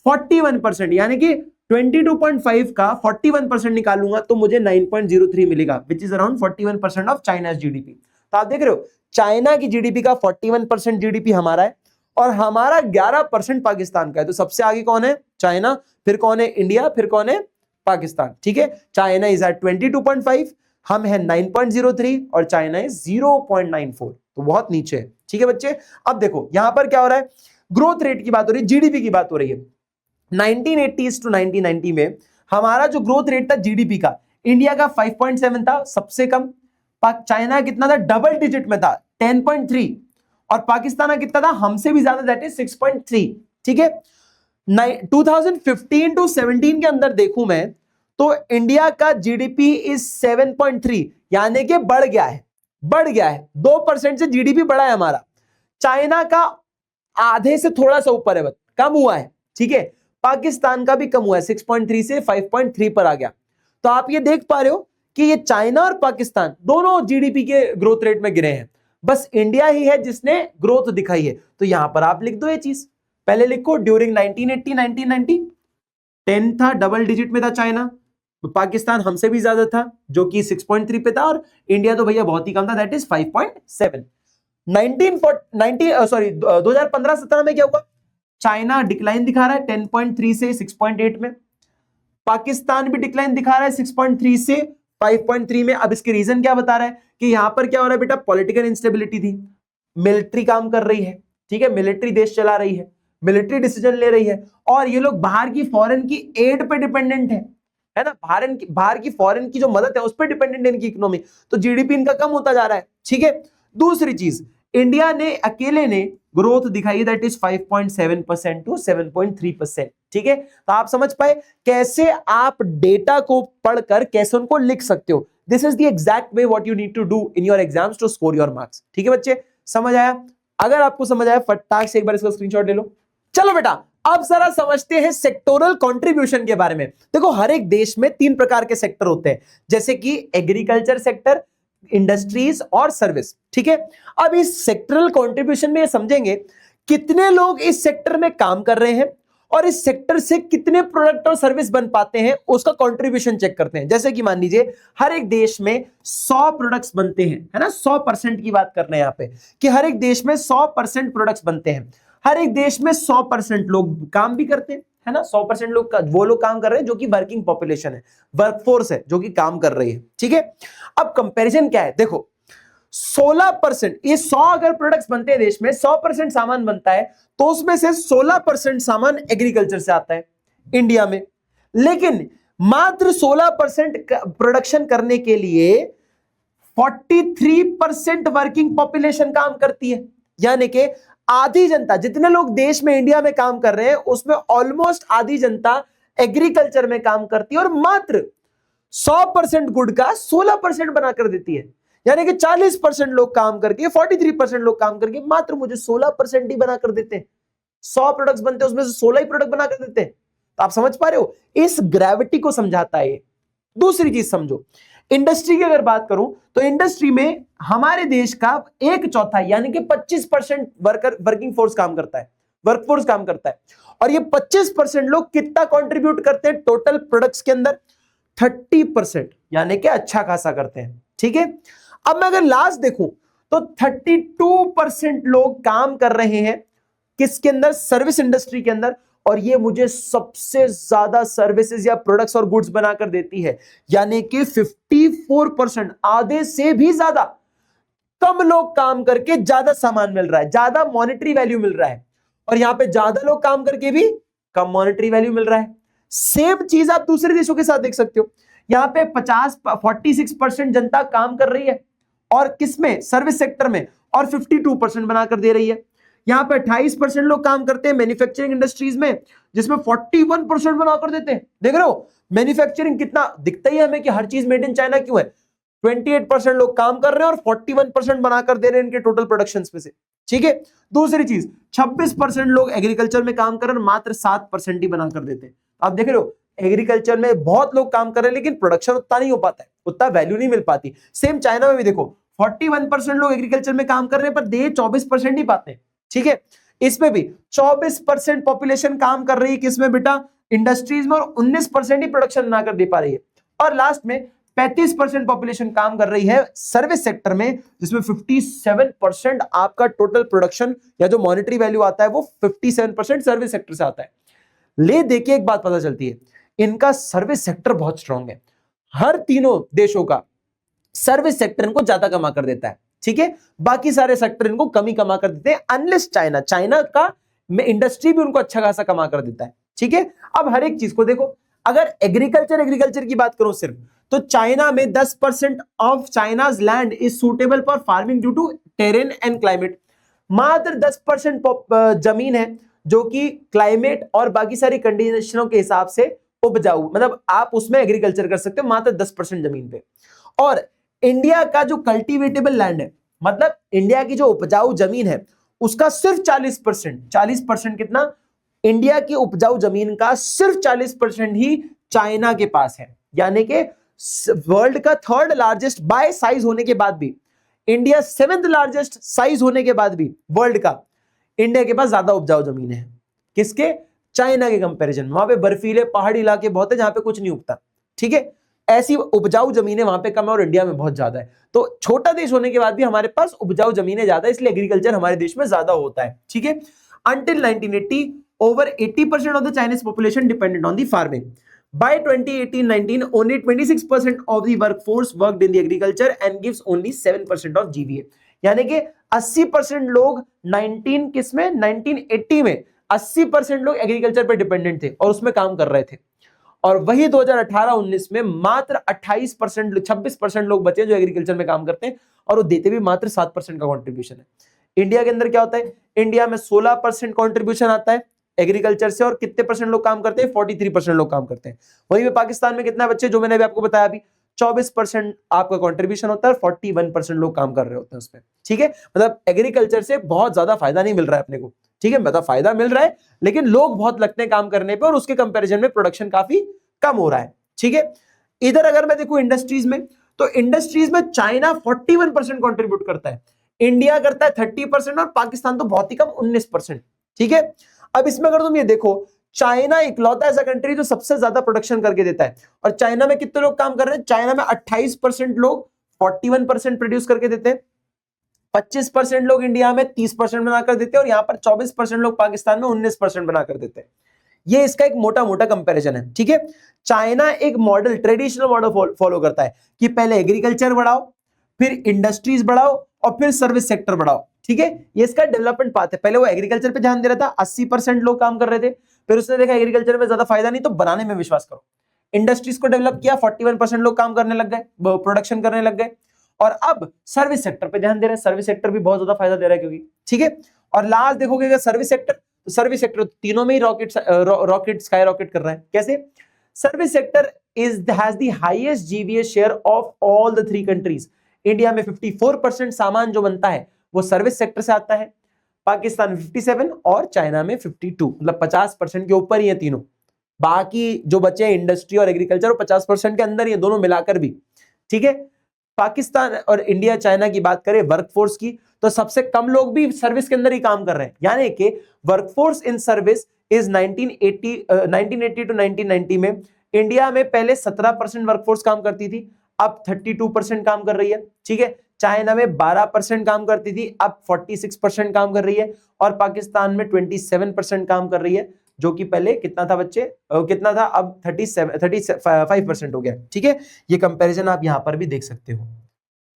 41%, यानी कि 22.5 का 41% निकालूंगा तो मुझे 9.03 मिलेगा, which is around 41% of China's GDP. तो आप देख रहे हो, चाइना की जीडीपी का 41% जीडीपी हमारा है, और हमारा 11% पाकिस्तान का है। तो सबसे आगे कौन है? चाइना, फिर कौन है? इंडिया, फिर कौन है? पाकिस्तान। ठीक है, चाइना इज एट 22.5, हम है 9.03, और चाइना इज 0.94, तो बहुत नीचे है। ठीक है बच्चे, अब देखो यहां पर क्या हो रहा है, ग्रोथ रेट की बात हो रही है, जीडीपी की बात हो रही है। 1980s to 1990 में हमारा जो ग्रोथ रेट था जीडीपी का, इंडिया का 5.7 था, सबसे कम। चाइना कितना था? डबल डिजिट में था, 10.3, और पाकिस्तान का कितना था? हमसे भी ज्यादा, दैट इज 6.3। ठीक है, 2015 to 17 के अंदर देखूं मैं तो इंडिया का जीडीपी इज 7.3, यानी कि बढ़ गया है, 2% से जीडीपी बढ़ा है हमारा। चाइना का आधे से थोड़ा सा ऊपर है, कम हुआ है। ठीक है, पाकिस्तान का भी कम हुआ है, 6.3 से 5.3 पर आ गया। तो आप ये देख पा रहे हो कि ये चाइना और पाकिस्तान दोनों जीडीपी के ग्रोथ रेट में गिरे हैं, बस इंडिया ही है जिसने ग्रोथ दिखाई है। तो यहां पर आप लिख दो ये चीज, पहले लिखो ड्यूरिंग 1980 1990 10 था, डबल डिजिट में था चाइना, पाकिस्तान हमसे भी ज्यादा था जो कि 6.3 पे था, और इंडिया तो भैया बहुत ही कम था, दैट इज 5.7। 2015-17 में क्या हुआ? चाइना डिक्लाइन दिखा रहा है 10.3 से 6.8 में, पाकिस्तान भी डिक्लाइन दिखा रहा है 6.3 से 5.3 में। अब इसके रीजन क्या बता रहा है कि यहां पर क्या हो रहा है बेटा? पॉलिटिकल इंस्टेबिलिटी थी, मिलिट्री काम कर रही है। ठीक है, मिलिट्री देश चला रही है, मिलिट्री डिसीजन ले रही है, और ये लोग बाहर की फॉरेन की एड पे डिपेंडेंट है ना, बाहर की फॉरेन की जो मदद है उस पर डिपेंडेंट है इनकी इकोनॉमी, तो जीडीपी इनका कम होता जा रहा है। ठीक है, दूसरी चीज, इंडिया ने अकेले ने ग्रोथ दिखाई, दैट इज 5.7% टू 7.3%। ठीक है, तो आप समझ पाए कैसे आप डेटा को पढ़कर कैसे उनको लिख सकते हो। This is the exact way what you need to do in your exams to score your marks. ठीक है बच्चे, समझ आया? अगर आपको समझ आया फटाक से एक बार इसका स्क्रीनशॉट ले लो। चलो बेटा, अब जरा समझते हैं सेक्टोरल कंट्रीब्यूशन के बारे में। देखो, हर एक देश में 3 प्रकार के सेक्टर होते हैं, जैसे कि एग्रीकल्चर सेक्टर, इंडस्ट्रीज और सर्विस। ठीक है, अब इस सेक्टरल कंट्रीब्यूशन में ये समझेंगे कितने लोग इस सेक्टर में काम कर रहे हैं और इस सेक्टर से कितने प्रोडक्ट और सर्विस बन पाते हैं, उसका कंट्रीब्यूशन चेक करते हैं। जैसे कि मान लीजिए हर एक देश में 100 प्रोडक्ट्स बनते हैं, है ना, 100% की बात कर रहे हैं यहां पे कि हर एक देश में 100% प्रोडक्ट्स बनते हैं, हर एक देश में 100% लोग काम भी करते हैं, है ना, 100% लोग वो लोग काम कर रहे हैं जो कि वर्किंग पॉपुलेशन है, वर्कफोर्स है जो कि काम कर रही है। ठीक है, अब कंपैरिजन क्या है? देखो 16%, ये 100 अगर प्रोडक्ट्स बनते हैं देश में, 100% सामान बनता है, तो उसमें से 16% सामान एग्रीकल्चर से आता है इंडिया में। लेकिन मात्र 16% प्रोडक्शन करने के लिए 43% वर्किंग पॉपुलेशन काम करती है। यानी कि आधी जनता, जितने लोग देश में इंडिया में काम कर रहे हैं उसमें ऑलमोस्ट आधी जनता एग्रीकल्चर में काम करती है और मात्र 100% गुड का 16% बनाकर देती है। यानी कि 40% लोग काम करके 43% लोग काम करके मात्र मुझे 16% ही बनाकर देते हैं। 100 प्रोडक्ट्स बनते हैं उसमें से 16 ही प्रोडक्ट बनाकर देते हैं। तो आप समझ पा रहे हो, इस ग्रेविटी को समझाता है ये। दूसरी चीज समझो, इंडस्ट्री की अगर बात करूं तो इंडस्ट्री में हमारे देश का 1/4 यानी कि 25% वर्किंग फोर्स काम करता है, वर्कफोर्स काम करता है। और ये 25% लोग कितना कंट्रीब्यूट करते हैं टोटल प्रोडक्ट्स के अंदर? 30%, यानी कि अच्छा खासा करते हैं। ठीक है, अब मैं अगर लास्ट देखूं तो 32% लोग काम कर रहे हैं किसके अंदर? सर्विस इंडस्ट्री के अंदर। और ये मुझे सबसे ज्यादा सर्विसेज या प्रोडक्ट्स और गुड्स बनाकर देती है, यानी कि 54%, आधे से भी ज्यादा। कम लोग काम करके ज्यादा सामान मिल रहा है, ज्यादा मॉनेटरी वैल्यू मिल रहा है। और यहां पे ज्यादा लोग काम करके भी कम मॉनेटरी वैल्यू मिल रहा है। सेम चीज आप दूसरे देशों के साथ देख सकते हो। यहां पे 46% जनता काम कर रही है और किसमें? सर्विस सेक्टर में, और 52% बनाकर दे रही है। यहां पे 28% लोग काम करते हैं मैन्युफैक्चरिंग इंडस्ट्रीज में, जिसमें 41% बनाकर देते हैं। देख रहे हो मैन्युफैक्चरिंग कितना दिखता ही है हमें कि हर चीज मेड इन चाइना क्यों है। 28% लोग काम कर रहे हैं और 41% बनाकर दे रहे हैं इनके टोटल प्रोडक्शन में से। ठीक है, दूसरी चीज 26% लोग एग्रीकल्चर में काम कर रहे हैं, मात्र 7% ही बनाकर देते हैं। आप देख रहे हो एग्रीकल्चर में बहुत लोग काम कर रहे हैं लेकिन प्रोडक्शन उतना नहीं हो पाता है, उतना वैल्यू नहीं मिल पाती। सेम चाइना में भी देखो 41% लोग एग्रीकल्चर में काम कर रहे हैं पर दे 24% ही पाते हैं। ठीक है, इसमें भी 24% पॉपुलेशन काम कर रही है किसमें बेटा? इंडस्ट्रीज में, और 19% ही प्रोडक्शन बनाकर दे पा रही है। और लास्ट में 35% पॉपुलेशन काम कर रही है सर्विस सेक्टर में, जिसमें 57% आपका टोटल प्रोडक्शन या जो मॉनेटरी वैल्यू आता है वो 57% सर्विस सेक्टर से आता है। ले देखिए एक बात पता चलती है, इनका सर्विस सेक्टर बहुत स्ट्रांग है। हर तीनों देशों का सर्विस सेक्टर इनको ज्यादा कमा कर देता है। ठीक है, बाकी सारे सेक्टर इनको कमी कमा कर देते हैं, अनलेस चाइना का इंडस्ट्री भी उनको अच्छा खासा कमा कर देता है। ठीक है, अब हर एक चीज को देखो, अगर एग्रीकल्चर की बात करो सिर्फ, तो चाइना में 10% of China's land is suitable for farming due to terrain and climate. मात्र 10% जमीन है जो कि क्लाइमेट और बाकी सारी कंडीशनों के हिसाब से उपजाऊ, मतलब आप उसमें एग्रीकल्चर कर सकते हो मात्र 10% जमीन पे। और इंडिया का जो कल्टीवेटेबल लैंड है, मतलब इंडिया की जो उपजाऊ जमीन है उसका सिर्फ 40% कितना? इंडिया की उपजाऊ जमीन का सिर्फ 40% ही चाइना के पास है। यानी कि वर्ल्ड का 3rd लार्जेस्ट बाय साइज होने के बाद भी, इंडिया 7th लार्जेस्ट साइज होने के बाद भी वर्ल्ड का, इंडिया के पास ज्यादा उपजाऊ जमीन है। किसके? चाइना के कंपैरिजन में। वहां पे बर्फीले पहाड़ी इलाके बहुत है जहां पे कुछ नहीं उगता। ठीक है, ऐसी उपजाऊ जमीनें वहां पे कम है और इंडिया में बहुत ज्यादा है। तो छोटा देश होने के बाद भी हमारे पास उपजाऊ जमीनें ज्यादा है, इसलिए एग्रीकल्चर हमारे देश में ज्यादा होता है। ठीक है, until 1980 over 80% of the Chinese population depended on the farming. By 2018-19 only 26% of the workforce worked in the agriculture and gives only 7% of GVA. यानी कि 80% लोग 1980 में 80% लोग एग्रीकल्चर पर डिपेंडेंट थे और उसमें काम कर रहे थे। और वही 2018-19 में मात्र 26% लोग बचे जो एग्रीकल्चर में काम करते हैं, और वो देते भी मात्र 7% का कॉन्ट्रीब्यूशन है। इंडिया के अंदर क्या होता है? इंडिया में 16% कॉन्ट्रीब्यूशन आता है एग्रीकल्चर से, और कितने परसेंट लोग काम करते हैं? 43% लोग काम करते हैं। वहीं पे पाकिस्तान में कितना बच्चे, जो मैंने अभी आपको बताया, अभी 24% आपका कॉन्ट्रीब्यूशन होता है और 41% लोग काम कर रहे होते हैं उसमें। ठीक है, मतलब एग्रीकल्चर से बहुत ज्यादा फायदा नहीं मिल रहा है अपने को। ठीक है, मतलब फायदा मिल रहा है लेकिन लोग बहुत लगते हैं काम करने पे और उसके कंपैरिजन में प्रोडक्शन काफी कम हो रहा है। ठीक है, इधर अगर मैं देखूं इंडस्ट्रीज में, तो इंडस्ट्रीज में चाइना 41% कंट्रीब्यूट करता है, इंडिया करता है 30% और पाकिस्तान तो बहुत ही कम 19%। ठीक है, अब इसमें अगर तुम ये देखो, चाइना इकलौता ऐसा कंट्री जो सबसे ज्यादा प्रोडक्शन करके देता है। और चाइना में कितने लोग काम कर रहे हैं? चाइना में 28% लोग 41% प्रोड्यूस करके देते हैं, 25% लोग इंडिया में 30% बनाकर देते हैं, और यहां पर 24% लोग पाकिस्तान में 19% बनाकर देते हैं। ये इसका एक मोटा मोटा कंपैरिजन है। ठीक है, चाइना एक मॉडल, ट्रेडिशनल मॉडल फॉलो करता है कि पहले एग्रीकल्चर बढ़ाओ, फिर इंडस्ट्रीज बढ़ाओ और फिर सर्विस सेक्टर बढ़ाओ। ठीक है, ये इसका डेवलपमेंट पाथ है। पहले वो एग्रीकल्चर पे ध्यान दे रहा था, 80% लोग काम कर रहे थे, फिर उसने देखा एग्रीकल्चर में ज्यादा फायदा नहीं तो बनाने में विश्वास करो, इंडस्ट्रीज को डेवलप किया, 41% लोग काम करने लग गए, प्रोडक्शन करने लग गए, और अब सर्विस सेक्टर पे ध्यान दे रहे हैं, सर्विस सेक्टर भी बहुत ज्यादा फायदा दे रहा है क्योंकि, ठीक है। और लास्ट देखोगे अगर सर्विस सेक्टर, तो सर्विस सेक्टर तीनों में ही रॉकेट स्काई रॉकेट कर रहा है। कैसे? Service sector has the highest GVS share of all the 3 countries. India में 54% सामान जो बनता है वो सर्विस सेक्टर से आता है, पाकिस्तान में 57 और चाइना में 52, मतलब 50% के ऊपर ही है तीनों। बाकी जो बचे इंडस्ट्री और एग्रीकल्चर वो 50% के अंदर ही है, दोनों मिलाकर भी, ठीक है। पाकिस्तान और इंडिया चाइना की बात करें वर्कफोर्स की, तो सबसे कम लोग भी सर्विस के अंदर ही काम कर रहे हैं, यानी कि workforce in service is 1980 to 1990 में इंडिया में पहले 17% वर्कफोर्स काम करती थी, अब 32% काम कर रही है, ठीक है। चाइना में 12% काम करती थी, अब 46% काम कर रही है, और पाकिस्तान में 27% काम कर रही है, जो कि पहले कितना था बच्चे, कितना था, अब 35% हो गया, ठीक है। ये कंपैरिजन आप यहां पर भी देख सकते हो,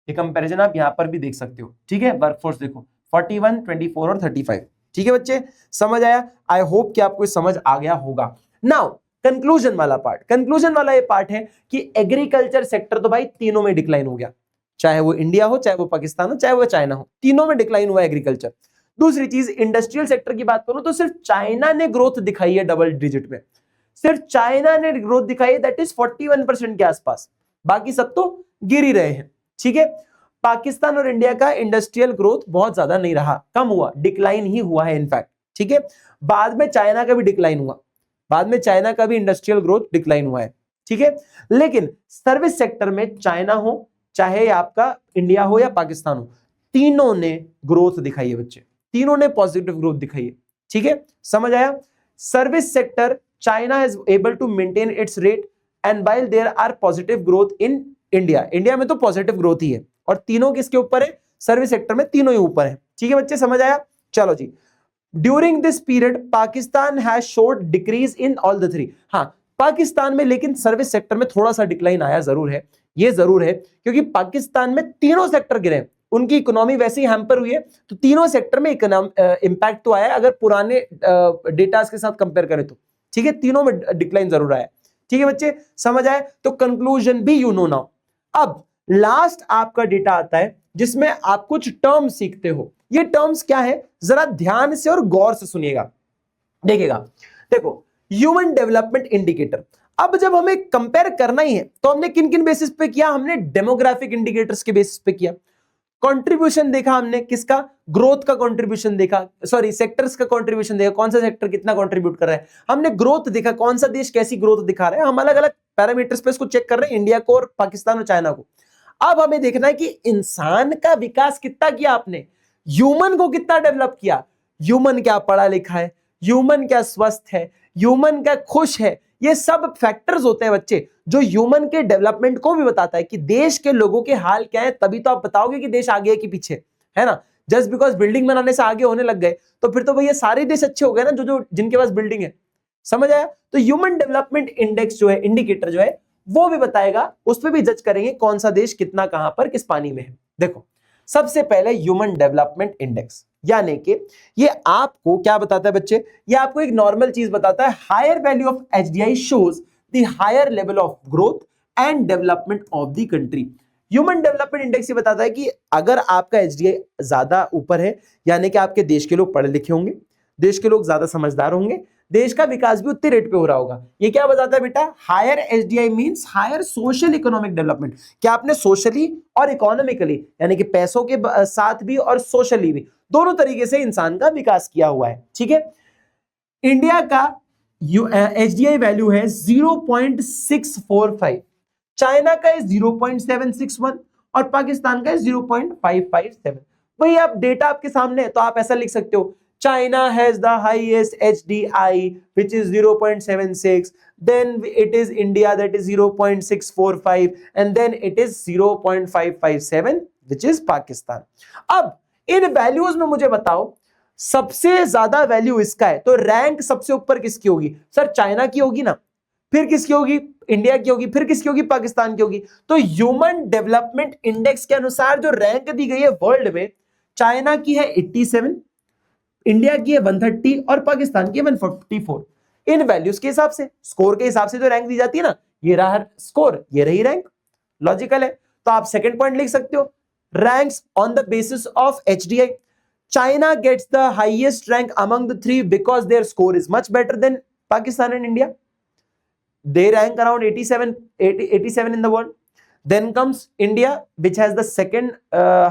ये कंपैरिजन आप यहां पर भी देख सकते हो, ठीक है। वर्कफोर्स देखो 41, 24 और 35, ठीक है बच्चे, समझ आया? आई होप कि आपको समझ आ गया होगा। नाउ कंक्लूजन वाला पार्ट, कंक्लूजन वाला ये पार्ट है कि एग्रीकल्चर सेक्टर तो भाई तीनों में डिक्लाइन हो गया, चाहे वो इंडिया हो, चाहे वो पाकिस्तान हो, चाहे वो चाइना हो, तीनों में डिक्लाइन हुआ एग्रीकल्चर। दूसरी चीज इंडस्ट्रियल सेक्टर की बात करूं तो सिर्फ चाइना ने ग्रोथ दिखाई है डबल डिजिट में, सिर्फ चाइना ने ग्रोथ दिखाई है, दैट इज 41% के आसपास, बाकी सब तो गिर ही रहे हैं, ठीक है। पाकिस्तान और इंडिया का इंडस्ट्रियल ग्रोथ बहुत ज्यादा नहीं रहा, कम हुआ, डिक्लाइन ही हुआ है इनफैक्ट, ठीक है। बाद में चाइना का भी डिक्लाइन हुआ, बाद में चाइना का भी इंडस्ट्रियल ग्रोथ डिक्लाइन हुआ है, ठीक है। लेकिन सर्विस सेक्टर में चाइना हो, चाहे आपका इंडिया हो या पाकिस्तान हो, तीनों ने ग्रोथ दिखाई है बच्चे, तीनों ने पॉजिटिव ग्रोथ दिखाई है, ठीक है, समझ आया? Service sector China is able to maintain its rate and while there are positive growth in India, India में तो पॉजिटिव ग्रोथ ही है, और तीनों किसके ऊपर है? सर्विस सेक्टर में तीनों ही ऊपर है, ठीक है बच्चे, समझ आया? चलो जी, during this period Pakistan has showed decrease in all the 3। हाँ, पाकिस्तान में लेकिन सर्विस सेक्टर में थोड़ा सा डिक्लाइन आया जरूर है, ये जरूर है, क्योंकि पाकिस्तान में तीनों सेक्टर गिरे, उनकी इकोनॉमी वैसे ही हैम्पर हुई है, तो तीनों सेक्टर में इंपैक्ट तो आया अगर पुराने डेटा के साथ कंपेयर करें तो, ठीक है, तीनों में डिक्लाइन जरूर आया, ठीक है बच्चे, समझ आए? तो कंक्लूजन भी यू नो नाउ। अब लास्ट आपका डेटा आता है जिसमें आप कुछ टर्म सीखते हो, ये टर्म्स क्या है जरा ध्यान से और गौर से सुनिएगा, देखिएगा। देखो, ह्यूमन डेवलपमेंट इंडिकेटर, अब जब हमें कंपेयर करना ही है तो हमने किन किन बेसिस पे किया? हमने डेमोग्राफिक इंडिकेटर्स के बेसिस पे किया। कंट्रीब्यूशन देखा हमने किसका? ग्रोथ का कंट्रीब्यूशन देखा, सॉरी सेक्टर्स का कंट्रीब्यूशन देखा, कौन सा सेक्टर कितना कंट्रीब्यूट कर रहा है। हमने ग्रोथ देखा, कौन सा देश कैसी ग्रोथ दिखा रहा है, हम अलग अलग पैरामीटर्स पे इसको चेक कर रहे हैं, इंडिया को और पाकिस्तान और चाइना को। अब हमें देखना है कि इंसान का विकास कितना किया आपने, ह्यूमन को कितना डेवलप किया, ह्यूमन क्या पढ़ा लिखा है, ह्यूमन क्या स्वस्थ है, ह्यूमन क्या खुश है। ये सब फैक्टर्स होते हैं बच्चे जो ह्यूमन के डेवलपमेंट को भी बताता है कि देश के लोगों के हाल क्या है, तभी तो आप बताओगे कि देश आगे है कि पीछे, है ना। जस्ट बिकॉज बिल्डिंग बनाने से आगे होने लग गए तो फिर तो भैया सारे देश अच्छे हो गए ना, जो जिनके पास बिल्डिंग है, समझ आया? तो ह्यूमन डेवलपमेंट इंडेक्स जो है, इंडिकेटर जो है, वो भी बताएगा, उस पर भी जज करेंगे कौन सा देश कितना कहां पर किस पानी में है। देखो, सबसे पहले ह्यूमन डेवलपमेंट इंडेक्स, यानी कि ये आपको क्या बताता है बच्चे? ये आपको एक नॉर्मल चीज बताता है, higher value of HDI shows the higher level of growth and development of the country. Human development index ये बताता है कि अगर आपका एचडीआई ज्यादा ऊपर है, यानी कि आपके देश के लोग पढ़े लिखे होंगे, देश के लोग ज्यादा समझदार होंगे, देश का विकास भी उतने रेट पे हो रहा होगा। ये क्या बताता है बेटा? Higher HDI means higher social economic development, क्या आपने सोशली और इकोनॉमिकली, यानी कि पैसों के साथ भी और सोशली भी, दोनों तरीके से इंसान का विकास किया हुआ है, ठीक है। इंडिया का एचडीआई वैल्यू है 0.645, चाइना का है 0.761 और पाकिस्तान का है 0.557। वही आप डेटा आपके सामने है तो आप ऐसा लिख सकते हो, China has the highest HDI which is 0.76, then it is India that is 0.645 and then it is 0.557 which is Pakistan। अब इन वैल्यूज में मुझे बताओ सबसे ज्यादा वैल्यू इसका है, तो रैंक सबसे ऊपर किसकी होगी? सर चाइना की होगी ना, फिर किसकी होगी? इंडिया की होगी, फिर किसकी होगी? पाकिस्तान की होगी। तो ह्यूमन डेवलपमेंट इंडेक्स के अनुसार जो रैंक दी गई है वर्ल्ड में, चाइना की है 87, इंडिया की है 130 और पाकिस्तान की है 144। इन वैल्यूज के हिसाब से, स्कोर के हिसाब से जो रैंक दी जाती है ना, ये रहा स्कोर, ये रही रैंक, लॉजिकल है। तो आप सेकंड पॉइंट लिख सकते हो, ranks on the basis of HDI. China gets the highest rank among the three because their score is much better than Pakistan and India. They rank around 87 in the world. Then comes India, which has the second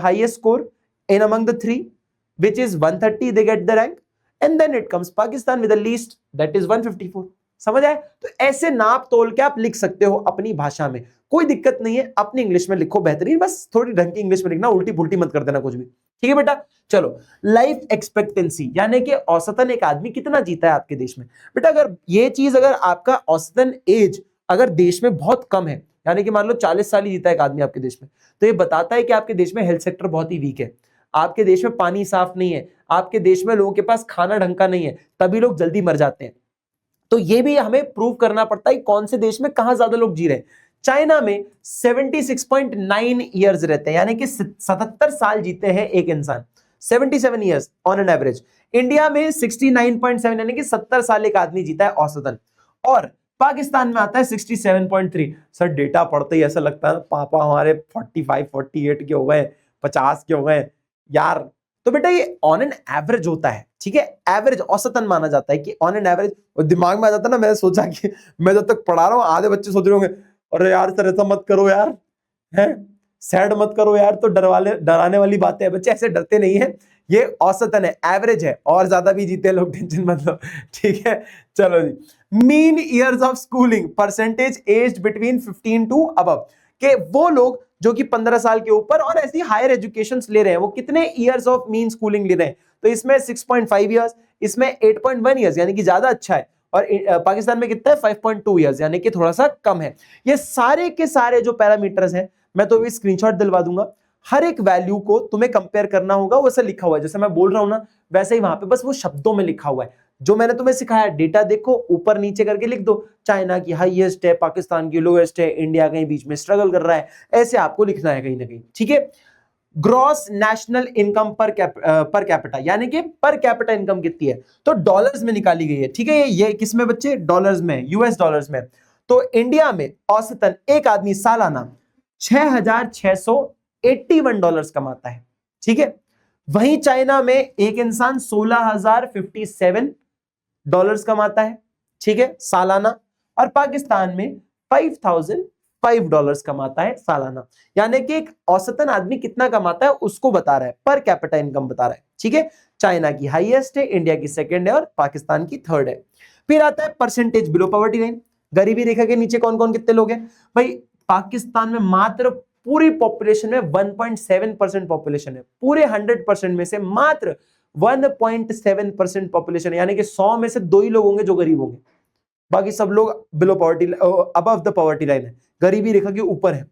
highest score in among the three, which is 130. They get the rank, and then it comes Pakistan with the least, that is 154. समझ आए? तो ऐसे नाप तोल के आप लिख सकते हो अपनी भाषा में, कोई दिक्कत नहीं है, अपनी इंग्लिश में लिखो बेहतरीन, बस थोड़ी ढंग की इंग्लिश में लिखना, उल्टी पुल्टी मत कर देना कुछ भी, ठीक है बेटा। चलो, लाइफ एक्सपेक्टेंसी यानी कि औसतन एक आदमी कितना जीता है आपके देश में। बेटा अगर ये चीज, अगर आपका औसतन एज अगर देश में बहुत कम है, यानी कि मान लो 40 साल ही जीता है एक आदमी आपके देश में, तो ये बताता है कि आपके देश में हेल्थ सेक्टर बहुत ही वीक है, आपके देश में पानी साफ नहीं है, आपके देश में लोगों के पास खाना ढंग का नहीं है, तभी लोग जल्दी मर जाते हैं। तो ये भी हमें प्रूव करना पड़ता है कौन से देश में कहां ज्यादा लोग जी रहे हैं। चाइना में 76.9 ईयर्स रहते हैं, यानी कि 77 साल जीते हैं एक इंसान, 77 years on an average. India में 69.7 यानी कि 70 साल एक आदमी जीता है औसतन, और पाकिस्तान में आता है 67.3। सर डेटा पढ़ते ही ऐसा लगता है पापा हमारे 45 48 के हो गए, 50 के हो गए यार। तो बेटा ये ऑन एन एवरेज होता है, ठीक है, एवरेज औसतन माना जाता है कि ऑन एन एवरेज। और दिमाग में आ जाता है ना, मैंने सोचा कि मैं जब तक पढ़ा रहा हूँ आधे बच्चे सोच रहे होंगे अरे यार सर ऐसा मत करो यार, है सैड मत करो यार, तो डराने वाली बातें हैं। बच्चे ऐसे डरते नहीं है, ये औसतन है, एवरेज है, और ज्यादा भी जीते लोग, टेंशन मत लो, ठीक है। चलो जी, mean years of schooling percentage aged between 15 to above, के वो लोग जो कि 15 साल के ऊपर और ऐसी हायर एजुकेशन ले रहे हैं, वो कितने ईयर्स ऑफ मीन स्कूलिंग ले रहे हैं। तो इसमें 6.5 ईयर्स, इसमें 8.1 ईयर्स यानी कि ज्यादा अच्छा है, और पाकिस्तान में कितना है 5.2 ईयर्स यानी कि थोड़ा सा कम है। ये सारे के सारे जो पैरामीटर्स हैं, मैं तो भी स्क्रीनशॉट दिलवा दूंगा, हर एक वैल्यू को तुम्हें कंपेयर करना होगा, वैसे लिखा हुआ है जैसे मैं बोल रहा हूं ना, वैसे ही वहां पे बस वो शब्दों में लिखा हुआ है जो मैंने तुम्हें सिखाया। डेटा देखो, ऊपर नीचे करके लिख दो, चाइना की हाईएस्ट है, पाकिस्तान की लोएस्ट है, इंडिया कहीं बीच में स्ट्रगल कर रहा है, ऐसे आपको लिखना है कहीं ना कहीं, ठीक है। Gross national income per capita यानी कि पर कैपिटा इनकम कितनी है, तो डॉलर्स में निकाली गई है, ठीक है। ये किस में बच्चे, डॉलर्स में, यूएस डॉलर्स में। तो इंडिया में औसतन एक आदमी सालाना $6,681 कमाता है, ठीक है। वहीं चाइना में एक इंसान $16,057 कमाता है, ठीक है, सालाना, और पाकिस्तान में $5,005 कमाता है सालाना। यानी कि एक औसतन आदमी कितना कमाता है उसको बता रहा है, पर कैपिटा इनकम बता रहा है, ठीक है। चाइना की हाईएस्ट है, इंडिया की सेकंड है, और पाकिस्तान की थर्ड है। फिर आता है परसेंटेज बिलो पॉवर्टी लाइन, गरीबी रेखा के नीचे कौन कौन कितने लोग हैं भाई। पाकिस्तान में मात्र पूरी पॉपुलेशन में 1.7% पॉपुलेशन है, पूरे 100% में से मात्र 1.7% पॉपुलेशन है, यानी कि 100 में से 2 ही लोग होंगे जो गरीब होंगे, बाकी सब लोग below poverty, above the poverty line है, गरीबी रेखा के ऊपर है।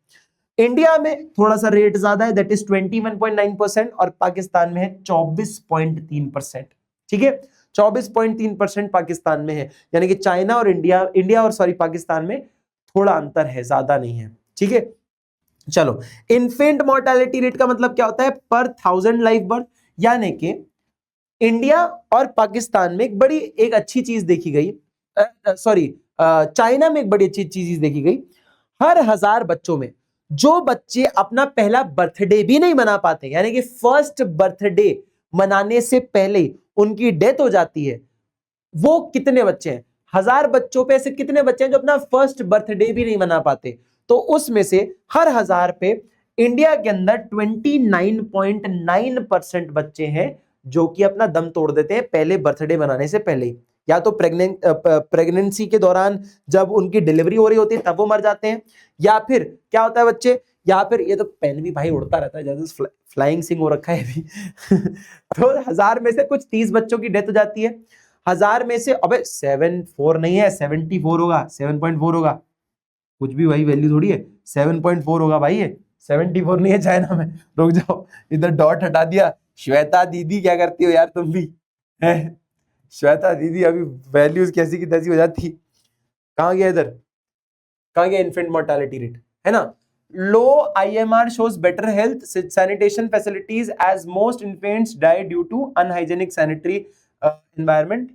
इंडिया में थोड़ा सा रेट ज्यादा है, दैट इज 21.9%, और पाकिस्तान में है 24.3%, ठीक है। 24.3% पाकिस्तान में है, यानी कि चाइना और इंडिया और सॉरी पाकिस्तान में थोड़ा अंतर है, ज्यादा नहीं है, ठीक है। चलो, इन्फेंट मोर्टेलिटी रेट का मतलब क्या होता है, पर 1000 लाइफ बर्थ, यानी कि इंडिया और पाकिस्तान में एक अच्छी चीज देखी गई, चाइना में एक बड़ी अच्छी चीज देखी गई, हर 1000 बच्चों में जो बच्चे अपना पहला बर्थडे भी नहीं मना पाते, यानी कि फर्स्ट बर्थडे मनाने से पहले उनकी डेथ हो जाती है, वो कितने बच्चे हैं, 1000 बच्चों पे ऐसे कितने बच्चे हैं जो अपना फर्स्ट बर्थडे भी नहीं मना पाते। तो उसमें से हर 1000 पे इंडिया के अंदर 29.9% बच्चे हैं जो कि अपना दम तोड़ देते हैं पहले बर्थडे मनाने से पहले ही, या तो प्रेगनेंसी के दौरान जब उनकी डिलीवरी हो रही होती है तब वो मर जाते हैं, या फिर क्या होता है बच्चे, या फिर ये तो पेन भी भाई उड़ता रहता है, जैसे फ्लाइंग सिंह हो रखा है अभी तो 1000 में से कुछ 30 बच्चों की डेथ हो जाती है। 1000 में से, अबे 74 नहीं है, 74 होगा, 7.4 होगा, कुछ भी वही वैल्यू थोड़ी है, 7.4 होगा भाई, ये 74 नहीं है चाइना में। रुक जाओ, इधर डॉट हटा दिया। श्वेता दीदी क्या करती हो यार तुम भी, है श्वेता दीदी, अभी वैल्यूज कैसी की तैसी हो जाती। कहां गया इधर, कहां गया इन्फेंट मोर्टेलिटी रेट, है ना। लो IMR shows better health sanitation facilities as most infants die due to unhygienic insanitary environment.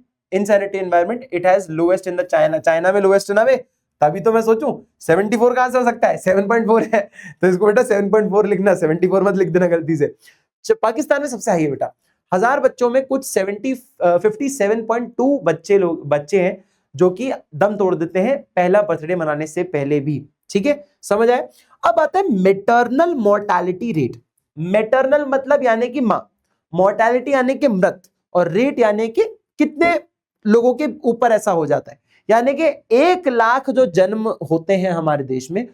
It has lowest in the China में lowest है ना वे, तभी तो मैं सोचूं 74 कहां से हो सकता है, 7.4 है, तो इसको बेटा 7.4 लिखना, 74 मत लिख देना गलती से। पाकिस्तान में सबसे हाई है बेटा, 1000 बच्चों में कुछ 57.2 बच्चे हैं जो कि दम तोड़ देते हैं पहला बर्थडे मनाने से पहले भी। ठीक है, समझ आए। अब आता है मेटरनल मोर्टालिटी रेट। मेटरनल मतलब यानी कि मां, मोर्टालिटी यानी कि मृत, और रेट यानी कि कितने लोगों के ऊपर ऐसा हो जाता है। यानी कि 1 लाख जो जन्म होते हैं हमारे देश में,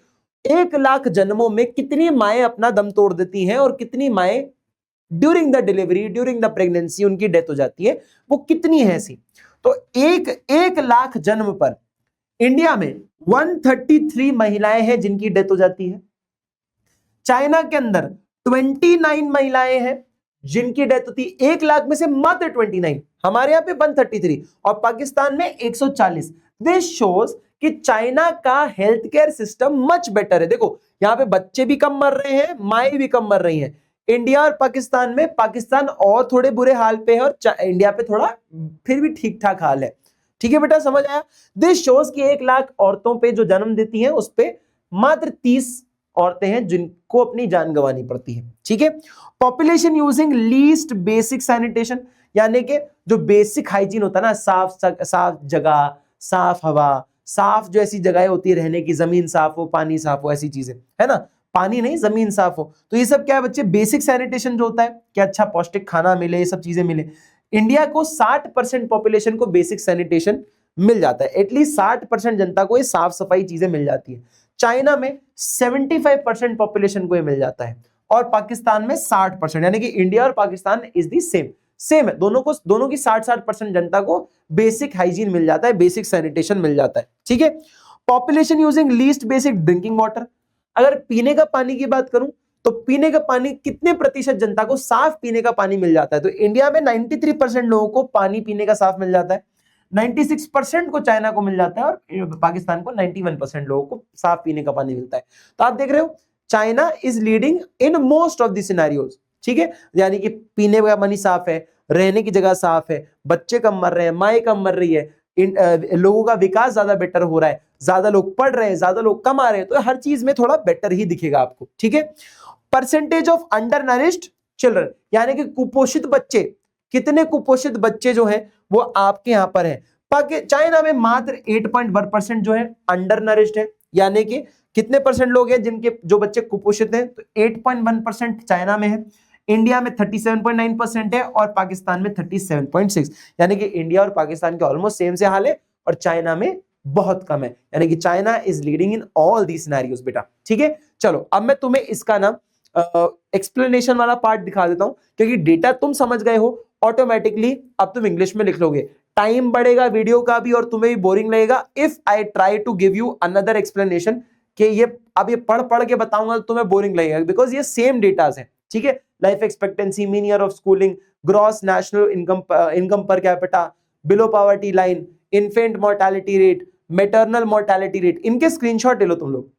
1 लाख जन्मों में कितनी माएं अपना दम तोड़ देती हैं और कितनी माएं during the delivery, during the pregnancy उनकी डेथ हो जाती है, वो कितनी है ऐसी। तो 1 लाख जन्म पर इंडिया में 133 महिलाएं हैं जिनकी डेथ हो जाती है। चाइना के अंदर 29 महिलाएं हैं जिनकी डेथ होती है 1 लाख में से मात्र 29, हमारे यहां पे 133 और पाकिस्तान में 140। दिस शोज कि चाइना का health care system much better है। देखो यहां पे बच्चे भी कम मर रहे हैं, माएं भी कम मर रही हैं। इंडिया और पाकिस्तान में, पाकिस्तान और थोड़े बुरे हाल पे है और इंडिया पे थोड़ा फिर भी ठीक ठाक हाल है। ठीक है बेटा, समझ आया। दिस शोज कि 1 लाख औरतों पे जो जन्म देती हैं उस पे मात्र 30 औरतें हैं जिनको अपनी जान गंवानी पड़ती है। ठीक है, population using least basic sanitation, यानी कि जो बेसिक हाइजीन होता है ना, साफ जगह, साफ हवा, साफ जो ऐसी जगह होती है रहने की, जमीन साफ हो, पानी साफ हो, ऐसी चीजें है ना, पानी नहीं जमीन साफ हो, तो ये सब क्या है बच्चे, बेसिक सैनिटेशन जो होता है कि अच्छा पौष्टिक खाना मिले, ये सब चीजें मिले। इंडिया को 60% पॉपुलेशन को बेसिक सैनिटेशन मिल जाता है, एटलीस्ट 60% जनता को ये साफ सफाई चीजें मिल जाती है। चाइना में 75% पॉपुलेशन को ये मिल जाता है और पाकिस्तान में 60%, यानी कि इंडिया और पाकिस्तान इज दी सेम है, दोनों की 60% जनता को बेसिक हाइजीन मिल जाता है, बेसिक सैनिटेशन मिल जाता है। ठीक है, population using least basic drinking water, अगर पीने का पानी की बात करूं तो पीने का पानी कितने प्रतिशत जनता को साफ पीने का पानी मिल जाता है, तो इंडिया में 93% लोगों को पानी पीने का साफ मिल जाता है, 96% को चाइना को मिल जाता है और पाकिस्तान को 91% लोगों को साफ पीने का पानी मिलता है। तो आप देख रहे हो China is leading in most of the scenarios. ठीक है, यानी कि पीने का पानी साफ है, रहने की जगह साफ है, बच्चे कम मर रहे हैं, माएँ कम मर रही है, लोगों का विकास ज्यादा बेटर हो रहा है, ज्यादा लोग पढ़ रहे हैं, ज्यादा लोग कमा रहे हैं, तो हर चीज में थोड़ा बेटर ही दिखेगा आपको। ठीक है, percentage of under nourished children, यानी कि कुपोषित बच्चे, कितने कुपोषित बच्चे जो हैं वो आपके यहां पर है। चाइना में मात्र 8.1% जो है अंडर नरिश्ड है, यानी कि कितने परसेंट लोग हैं जिनके जो बच्चे कुपोषित हैं, तो 8.1% चाइना में है, इंडिया में 37.9% है और पाकिस्तान में 37.6, यानी कि इंडिया और पाकिस्तान के ऑलमोस्ट सेम से हाल है और चाइना में बहुत कम है, यानी कि China is leading in all the scenarios बेटा। ठीक है, चलो अब मैं तुम्हें इसका ना एक्सप्लेनेशन वाला पार्ट दिखा देता हूं, क्योंकि डेटा तुम समझ गए हो ऑटोमेटिकली, अब तुम इंग्लिश में लिख लोगे, टाइम बढ़ेगा वीडियो का भी और तुम्हें भी बोरिंग लगेगा if I try to give you another explanation, कि ये अब ये पढ़ के बताऊंगा तो तुम्हें बोरिंग लगेगा, बिकॉज ये सेम डेटाज है। ठीक है, life expectancy, mean year of schooling, gross national income per capita, below poverty line, infant mortality rate, maternal mortality rate, इनके स्क्रीनशॉट ले लो तुम लोग।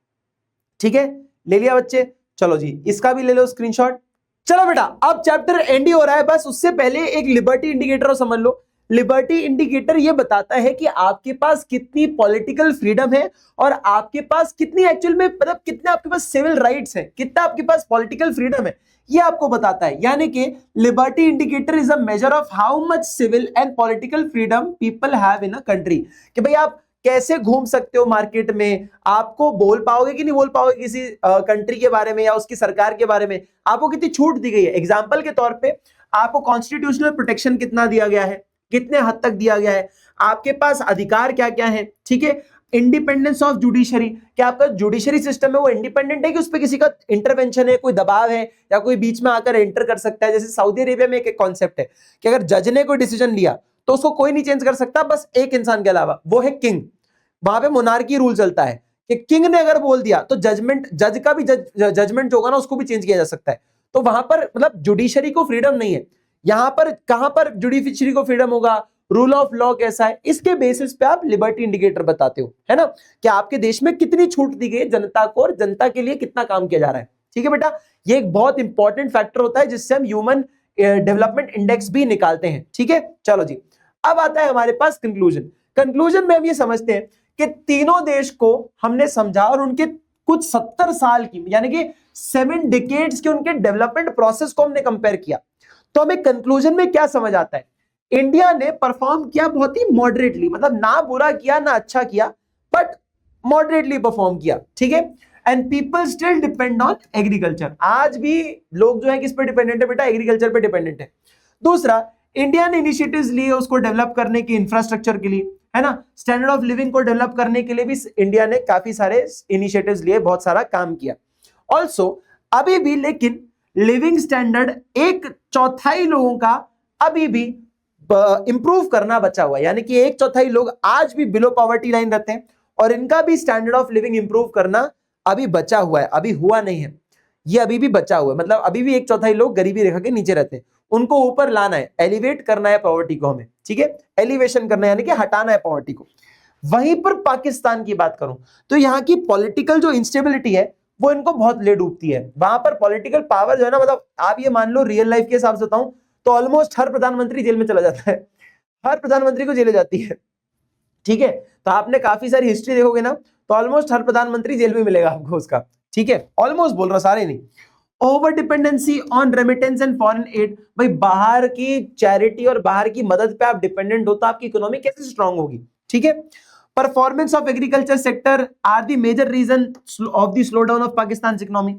ठीक है, ले लिया बच्चे, चलो जी इसका भी ले लो स्क्रीनशॉट। चलो बेटा अब चैप्टर एंड ही हो रहा है, बस उससे पहले एक लिबर्टी इंडिकेटर समझ लो। लिबर्टी इंडिकेटर ये बताता है कि आपके पास कितनी पॉलिटिकल फ्रीडम है और आपके पास कितनी एक्चुअल में, मतलब कितने आपके पास सिविल राइट्स हैं, कितना आपके पास पॉलिटिकल फ्रीडम है, ये आपको बताता है। यानी कि liberty indicator is a major of how much civil and political freedom people have in a country, कि भाई आप कैसे घूम सकते हो मार्केट में, आपको बोल पाओगे कि नहीं बोल पाओगे किसी कंट्री के बारे में या उसकी सरकार के बारे में, आपको कितनी छूट दी गई है। एग्जांपल के तौर पे आपको कॉन्स्टिट्यूशनल प्रोटेक्शन कितना दिया गया है, कितने हद तक दिया गया है, आपके पास अधिकार क्या क्या है। ठीक है, इंडिपेंडेंस ऑफ जुडिशरी, क्या आपका जुडिशरी सिस्टम है वो इंडिपेंडेंट है कि उस पर किसी का इंटरवेंशन है, कोई दबाव है या कोई बीच में आकर एंटर कर सकता है। जैसे सऊदी अरेबिया में एक कॉन्सेप्ट है कि अगर जज ने कोई डिसीजन लिया तो उसको कोई नहीं चेंज कर सकता, बस एक इंसान के अलावा, वो है किंग। वहां पे मोनार्की रूल चलता है कि किंग ने अगर बोल दिया तो जज का भी जजमेंट जो होगा ना उसको भी चेंज किया जा सकता है। तो वहां पर मतलब जुडिशरी को फ्रीडम नहीं है। यहां पर कहां पर जुडिशरी को फ्रीडम होगा, रूल ऑफ लॉ कैसा है, इसके बेसिस पे आप लिबर्टी इंडिकेटर बताते हो, है ना, कि आपके देश में कितनी छूट दी गई जनता को और जनता के लिए कितना काम किया जा रहा है। ठीक है बेटा, ये एक बहुत इंपॉर्टेंट फैक्टर होता है जिससे हम ह्यूमन डेवलपमेंट इंडेक्स भी निकालते हैं। ठीक है, चलो जी अब आता है हमारे पास कंक्लूजन। कंक्लूजन में हम ये समझते हैं कि तीनों देश को हमने समझा और उनके कुछ 70 साल की यानी कि 7 डिकेड्स के उनके डेवलपमेंट प्रोसेस को हमने कंपेयर किया, तो हमें कंक्लूजन में क्या समझ आता है, इंडिया ने परफॉर्म किया बहुत ही मॉडरेटली, मतलब ना बुरा किया ना अच्छा किया, बट मॉडरेटली परफॉर्म किया, ठीक है। And people still depend on agriculture, आज भी लोग जो है किस पे डिपेंडेंट है बेटा, एग्रीकल्चर पे डिपेंडेंट है। दूसरा, इंडिया ने इनिशिएटिव्स लिए उसको डेवलप करने की, इंफ्रास्ट्रक्चर के लिए, है ना, स्टैंडर्ड ऑफ लिविंग को डेवलप करने के लिए भी इंडिया ने काफी सारे इनिशिएटिव्स लिए, बहुत सारा काम किया। ऑल्सो अभी भी लेकिन लिविंग स्टैंडर्ड 1/4 लोगों का अभी भी इंप्रूव करना बचा हुआ है, यानी कि 1/4 लोग आज भी बिलो पॉवर्टी लाइन रहते हैं और इनका भी स्टैंडर्ड ऑफ लिविंग इंप्रूव करना अभी बचा हुआ है, अभी हुआ नहीं है, ये अभी भी बचा हुआ है, मतलब अभी भी 1/4 लोग गरीबी रेखा के नीचे रहते हैं, उनको ऊपर लाना है, एलिवेट करना है पॉवर्टी को हमें, ठीक है, एलिवेशन करना है यानी कि हटाना है पॉवर्टी को। वहीं पर पाकिस्तान की बात करूं तो यहाँ की पॉलिटिकल जो इंस्टेबिलिटी है वो इनको बहुत ले डूबती है, वहां पर पॉलिटिकल पावर जो है ना, मतलब आप ये मान लो रियल लाइफ के हिसाब से बताऊं तो ऑलमोस्ट हर प्रधानमंत्री जेल में चला जाता है, हर प्रधानमंत्री को जेल जाती है, ठीक है। तो आपने काफी सारी हिस्ट्री देखोगे ना तो ऑलमोस्ट हर प्रधानमंत्री जेल में मिलेगा आपको उसका, ठीक है, ऑलमोस्ट बोल रहा, सारे नहीं। Over dependency on remittance and foreign add, भाई बाहर की चैरिटी और बाहर की मदद पे आप डिपेंडेंट हो तो आपकी इकोनॉमी कैसे स्ट्रांग होगी, ठीक है। Performance of agriculture sector are the major reason of the slow down of Pakistan economy,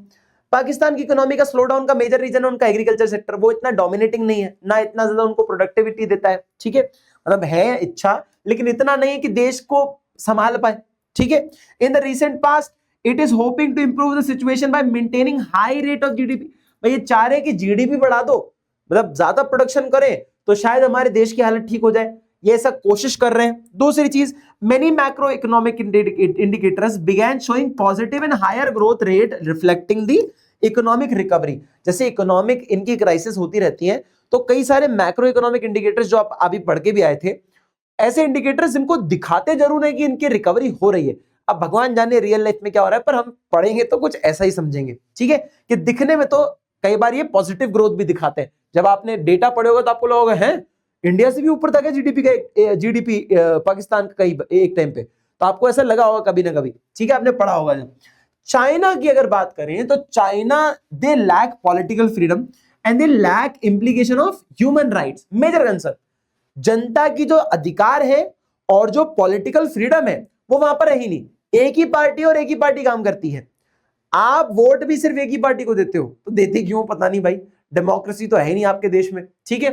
Pakistan की इकोनॉमी का स्लो डाउन का मेजर रीजन है उनका एग्रीकल्चर सेक्टर, वो इतना डोमिनेटिंग नहीं है, ना इतना ज्यादा उनको प्रोडक्टिविटी देता है, ठीक है, मतलब है इच्छा लेकिन इतना नहीं है कि देश को संभाल पाए, ठीक है। In the recent past it is hoping to improve the situation by maintaining high rate of GDP, भाई ये चाह रहे कि जीडीपी बढ़ा दो, मतलब ज्यादा प्रोडक्शन करें तो शायद हमारे देश की हालत ठीक हो जाए, ये ऐसा कोशिश कर रहे हैं। दूसरी चीज, many macro economic indicators began showing positive and higher growth rate reflecting the economic recovery, जैसे इकोनॉमिक इनकी क्राइसिस होती रहती है तो कई सारे मैक्रो इकोनॉमिक इंडिकेटर्स जो आप अभी पढ़ के भी आए थे, ऐसे इंडिकेटर्स इनको दिखाते जरूर है कि इनकी रिकवरी हो रही है। अब भगवान जाने रियल लाइफ में क्या हो रहा है, पर हम पढ़ेंगे तो कुछ ऐसा ही समझेंगे, ठीक है, कि दिखने में तो कई बार ये पॉजिटिव ग्रोथ भी दिखाते हैं, जब आपने डेटा पढ़े होगा तो आपको लगेगा है इंडिया से भी ऊपर था क्या जीडीपी का, जीडीपी पाकिस्तान का कई एक टाइम पे, तो आपको ऐसा लगा होगा कभी ना कभी, ठीक है, आपने पढ़ा होगा। चाइना की अगर बात करें तो China they lack political freedom and they lack implication of human rights, major concern, जनता की जो अधिकार है और जो पॉलिटिकल फ्रीडम है वो वहां पर है ही नहीं, एक ही पार्टी और एक ही पार्टी काम करती है, आप वोट भी सिर्फ एक ही पार्टी को देते हो, तो देते क्यों पता नहीं भाई, डेमोक्रेसी तो है ही नहीं आपके देश में, ठीक है।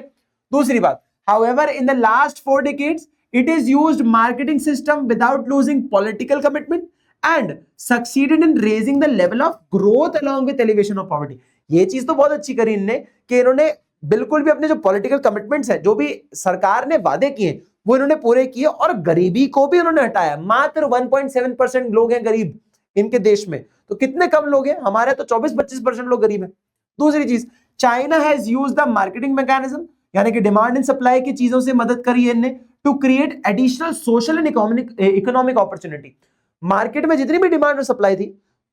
दूसरी बात, however in the last 4 decades it is used marketing system without losing political commitment and succeeded in raising the level of growth along with elevation of poverty, ये चीज तो बहुत अच्छी करी इनने कि इन्होंने बिल्कुल भी अपने जो पॉलिटिकल कमिटमेंट्स हैं, जो भी सरकार ने वादे किए वो इन्होंने पूरे किए और गरीबी को भी उन्होंने हटाया। मात्र 1.7% लोग हैं गरीब इनके देश में, तो कितने कम लोग हैं, हमारे तो 24-25% लोग गरीब हैं। दूसरी चीज, China has used the marketing mechanism, यानी कि डिमांड एंड सप्लाई की चीजों से मदद करी है इनने, to create additional social and economic opportunity, market में जितनी भी डिमांड और सप्लाई थी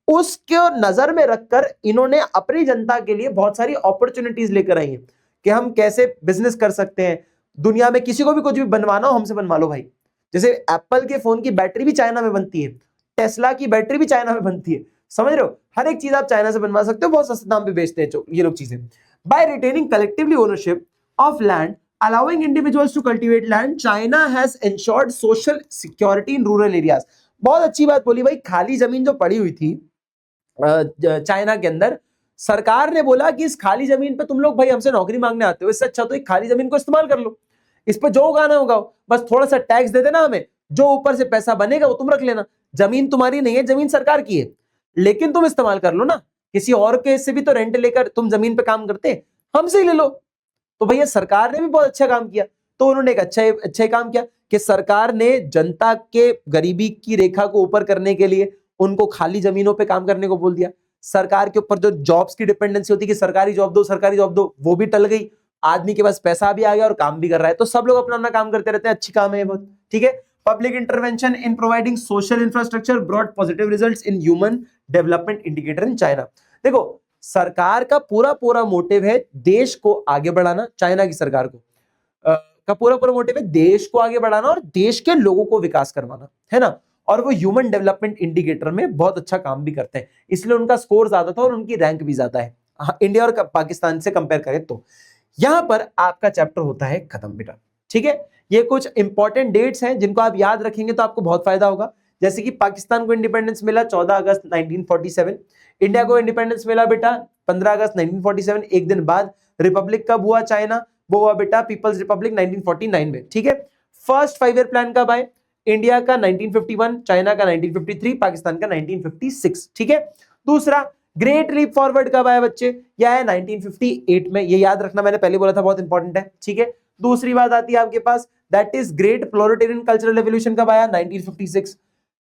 उसको नजर में रखकर इन्होंने अपनी जनता के लिए बहुत सारी अपॉर्चुनिटीज लेकर आई हैं कि हम कैसे बिजनेस कर सकते हैं, दुनिया में किसी को भी कुछ भी बनवाना हो हमसे बनवा लो भाई, जैसे एप्पल के फोन की बैटरी भी चाइना में बनती है, टेस्ला की बैटरी भी चाइना में बनती है, समझ रहे हो, हर एक चीज आप चाइना से बनवा सकते हो, बहुत सस्ते दाम पे बेचते हैं ये लोग चीजें। By retaining collectively ownership of land, allowing individuals to cultivate land, China has ensured social security in rural areas। बहुत अच्छी बात बोली भाई, खाली जमीन जो पड़ी हुई थी चाइना के अंदर, सरकार ने बोला कि इस खाली जमीन पे तुम लोग भाई हमसे नौकरी मांगने आते हो, इससे अच्छा तो एक खाली जमीन को इस्तेमाल कर लो, इस पर जो उगाना होगा बस थोड़ा सा टैक्स दे देना हमें, जो ऊपर से पैसा बनेगा वो तुम रख लेना, जमीन तुम्हारी नहीं है, जमीन सरकार की है, लेकिन तुम इस्तेमाल कर लो ना, किसी और के से भी तो रेंट लेकर तुम जमीन पे काम करते, हमसे ही ले लो। तो भैया सरकार ने भी बहुत अच्छा काम किया, तो उन्होंने एक अच्छा काम किया कि सरकार ने जनता के गरीबी की रेखा को ऊपर करने के लिए उनको खाली जमीनों पे काम करने को बोल दिया। सरकार के ऊपर जो जॉब्स की डिपेंडेंसी होती है कि सरकारी जॉब दो, वो भी टल गई, आदमी के पास पैसा भी आ गया और काम भी कर रहा है, तो सब लोग अपना अपना काम करते रहते हैं, अच्छी काम है बहुत, ठीक है। Public intervention in providing social infrastructure brought positive results in human development indicator in China. देखो सरकार का पूरा मोटिव है देश को आगे बढ़ाना, चाइना की सरकार को का पूरा मोटिव है देश को आगे बढ़ाना और देश के लोगों को विकास करवाना, है ना। और वो ह्यूमन डेवलपमेंट इंडिकेटर में बहुत अच्छा काम भी करते हैं, इसलिए उनका स्कोर ज्यादा था और उनकी रैंक भी ज्यादा है इंडिया और पाकिस्तान से कंपेयर करें तो। यहां पर आपका चैप्टर होता है खत्म बेटा, ठीक है। ये कुछ इंपॉर्टेंट डेट्स हैं जिनको आप याद रखेंगे तो आपको बहुत फायदा होगा। जैसे कि पाकिस्तान को इंडिपेंडेंस मिला 14 अगस्त 1947, इंडिया को इंडिपेंडेंस मिला बेटा 15 अगस्त 1947। एक दिन बाद रिपब्लिक कब हुआ चाइना, वो हुआ बेटा पीपल्स रिपब्लिक 1949 में, ठीक है। फर्स्ट 5 ईयर प्लान कब आए, इंडिया का 1951, चाइना का 1953, पाकिस्तान का 1956, ठीक है। दूसरा ग्रेट लीप फॉरवर्ड कब आया बच्चे, यह है 1958 में, ये याद रखना, मैंने पहले बोला था बहुत इंपॉर्टेंट है, ठीक है। दूसरी बात आती है आपके पास, that is great proletarian cultural revolution कब आया, 1956।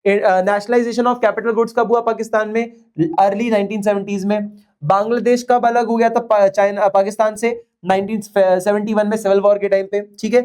नेशनलाइजेशन ऑफ कैपिटल गुड्स कब हुआ पाकिस्तान में, अर्ली 1970s में। बांग्लादेश कब अलग हो गया था चाइना पाकिस्तान से, 1971 में सिविल वॉर के टाइम पे, ठीक है।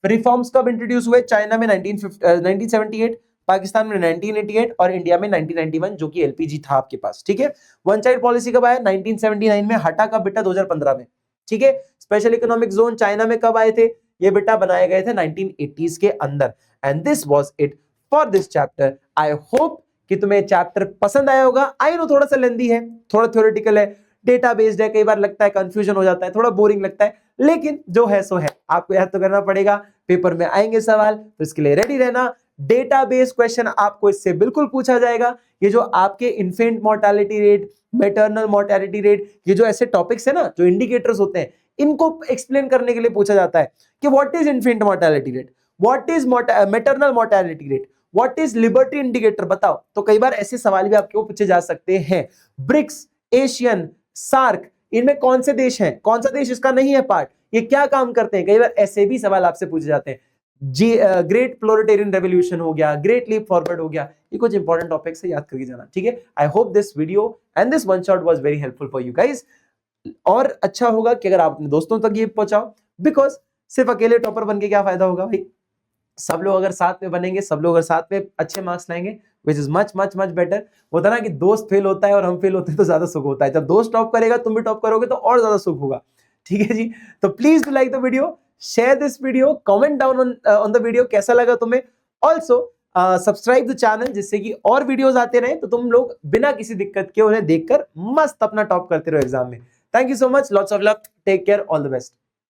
रिफॉर्म्स कब इंट्रोड्यूस हुए, चाइना में 1978, पाकिस्तान में 1988 और इंडिया में 1991 जो कि एलपीजी था आपके पास, ठीक है। वन चाइल्ड पॉलिसी कब आया, 1979 में, हटा कब बेटा 2015 में, ठीक है। स्पेशल इकोनॉमिक जोन चाइना में कब आए थे, ये बेटा बनाए गए थे 1980s के अंदर। And this was it for this chapter. I hope कि तुम्हें चैप्टर पसंद आया होगा। आई नो थोड़ा सा लेंदी है, थोड़ा थ्योरेटिकल है, डेटा बेस्ड है, कई बार लगता है कंफ्यूजन हो जाता है, थोड़ा बोरिंग लगता है, लेकिन जो है सो है, आपको याद तो करना पड़ेगा। पेपर में आएंगे सवाल तो इसके लिए रेडी रहना। डेटा बेस्ड क्वेश्चन आपको इससे बिल्कुल पूछा जाएगा। ये जो आपके infant mortality rate, maternal mortality rate, ये जो ऐसे टॉपिक्स है ना, जो इंडिकेटर्स होते हैं, इनको एक्सप्लेन करने के लिए पूछा जाता है कि what is infant mortality rate, what is maternal mortality rate, what is liberty indicator, बताओ। तो कई बार ऐसे सवाल भी आपको पूछे जा सकते हैं। ब्रिक्स, एशियन, सार्क, इनमें कौन से देश हैं, कौन सा देश इसका नहीं है पार्ट, ये क्या काम करते हैं, कई बार ऐसे भी सवाल आपसे पूछे जाते हैं। ग्रेट प्लोरिटेरियन रेवोल्यूशन हो गया, ग्रेट लीप फॉरवर्ड हो गया, ये कुछ इंपॉर्टेंट टॉपिक्स है, याद करके जाना, ठीक है। I hope this video and this one shot was very helpful for you guys. और अच्छा होगा कि अगर आप अपने दोस्तों तक ये पहुंचाओ, बिकॉज सिर्फ अकेले टॉपर बन के क्या फायदा होगा भाई, सब लोग अगर साथ में बनेंगे, सब लोग अगर साथ में अच्छे मार्क्स लाएंगे, which is much much much better. होता ना कि दोस्त फेल होता है और हम फेल होते हैं तो ज्यादा सुख होता है, जब दोस्त टॉप करेगा तुम भी टॉप करोगे तो और ज्यादा सुख होगा, ठीक है जी। तो please do like the video, share this video, comment down on the video कैसा लगा तुम्हें। ऑल्सो सब्सक्राइब द चैनल जिससे कि और वीडियोस आते रहे तो तुम लोग बिना किसी दिक्कत के उन्हें देखकर मस्त अपना टॉप करते रहो एग्जाम में। Thank you so much, lots of luck, take care, all the best.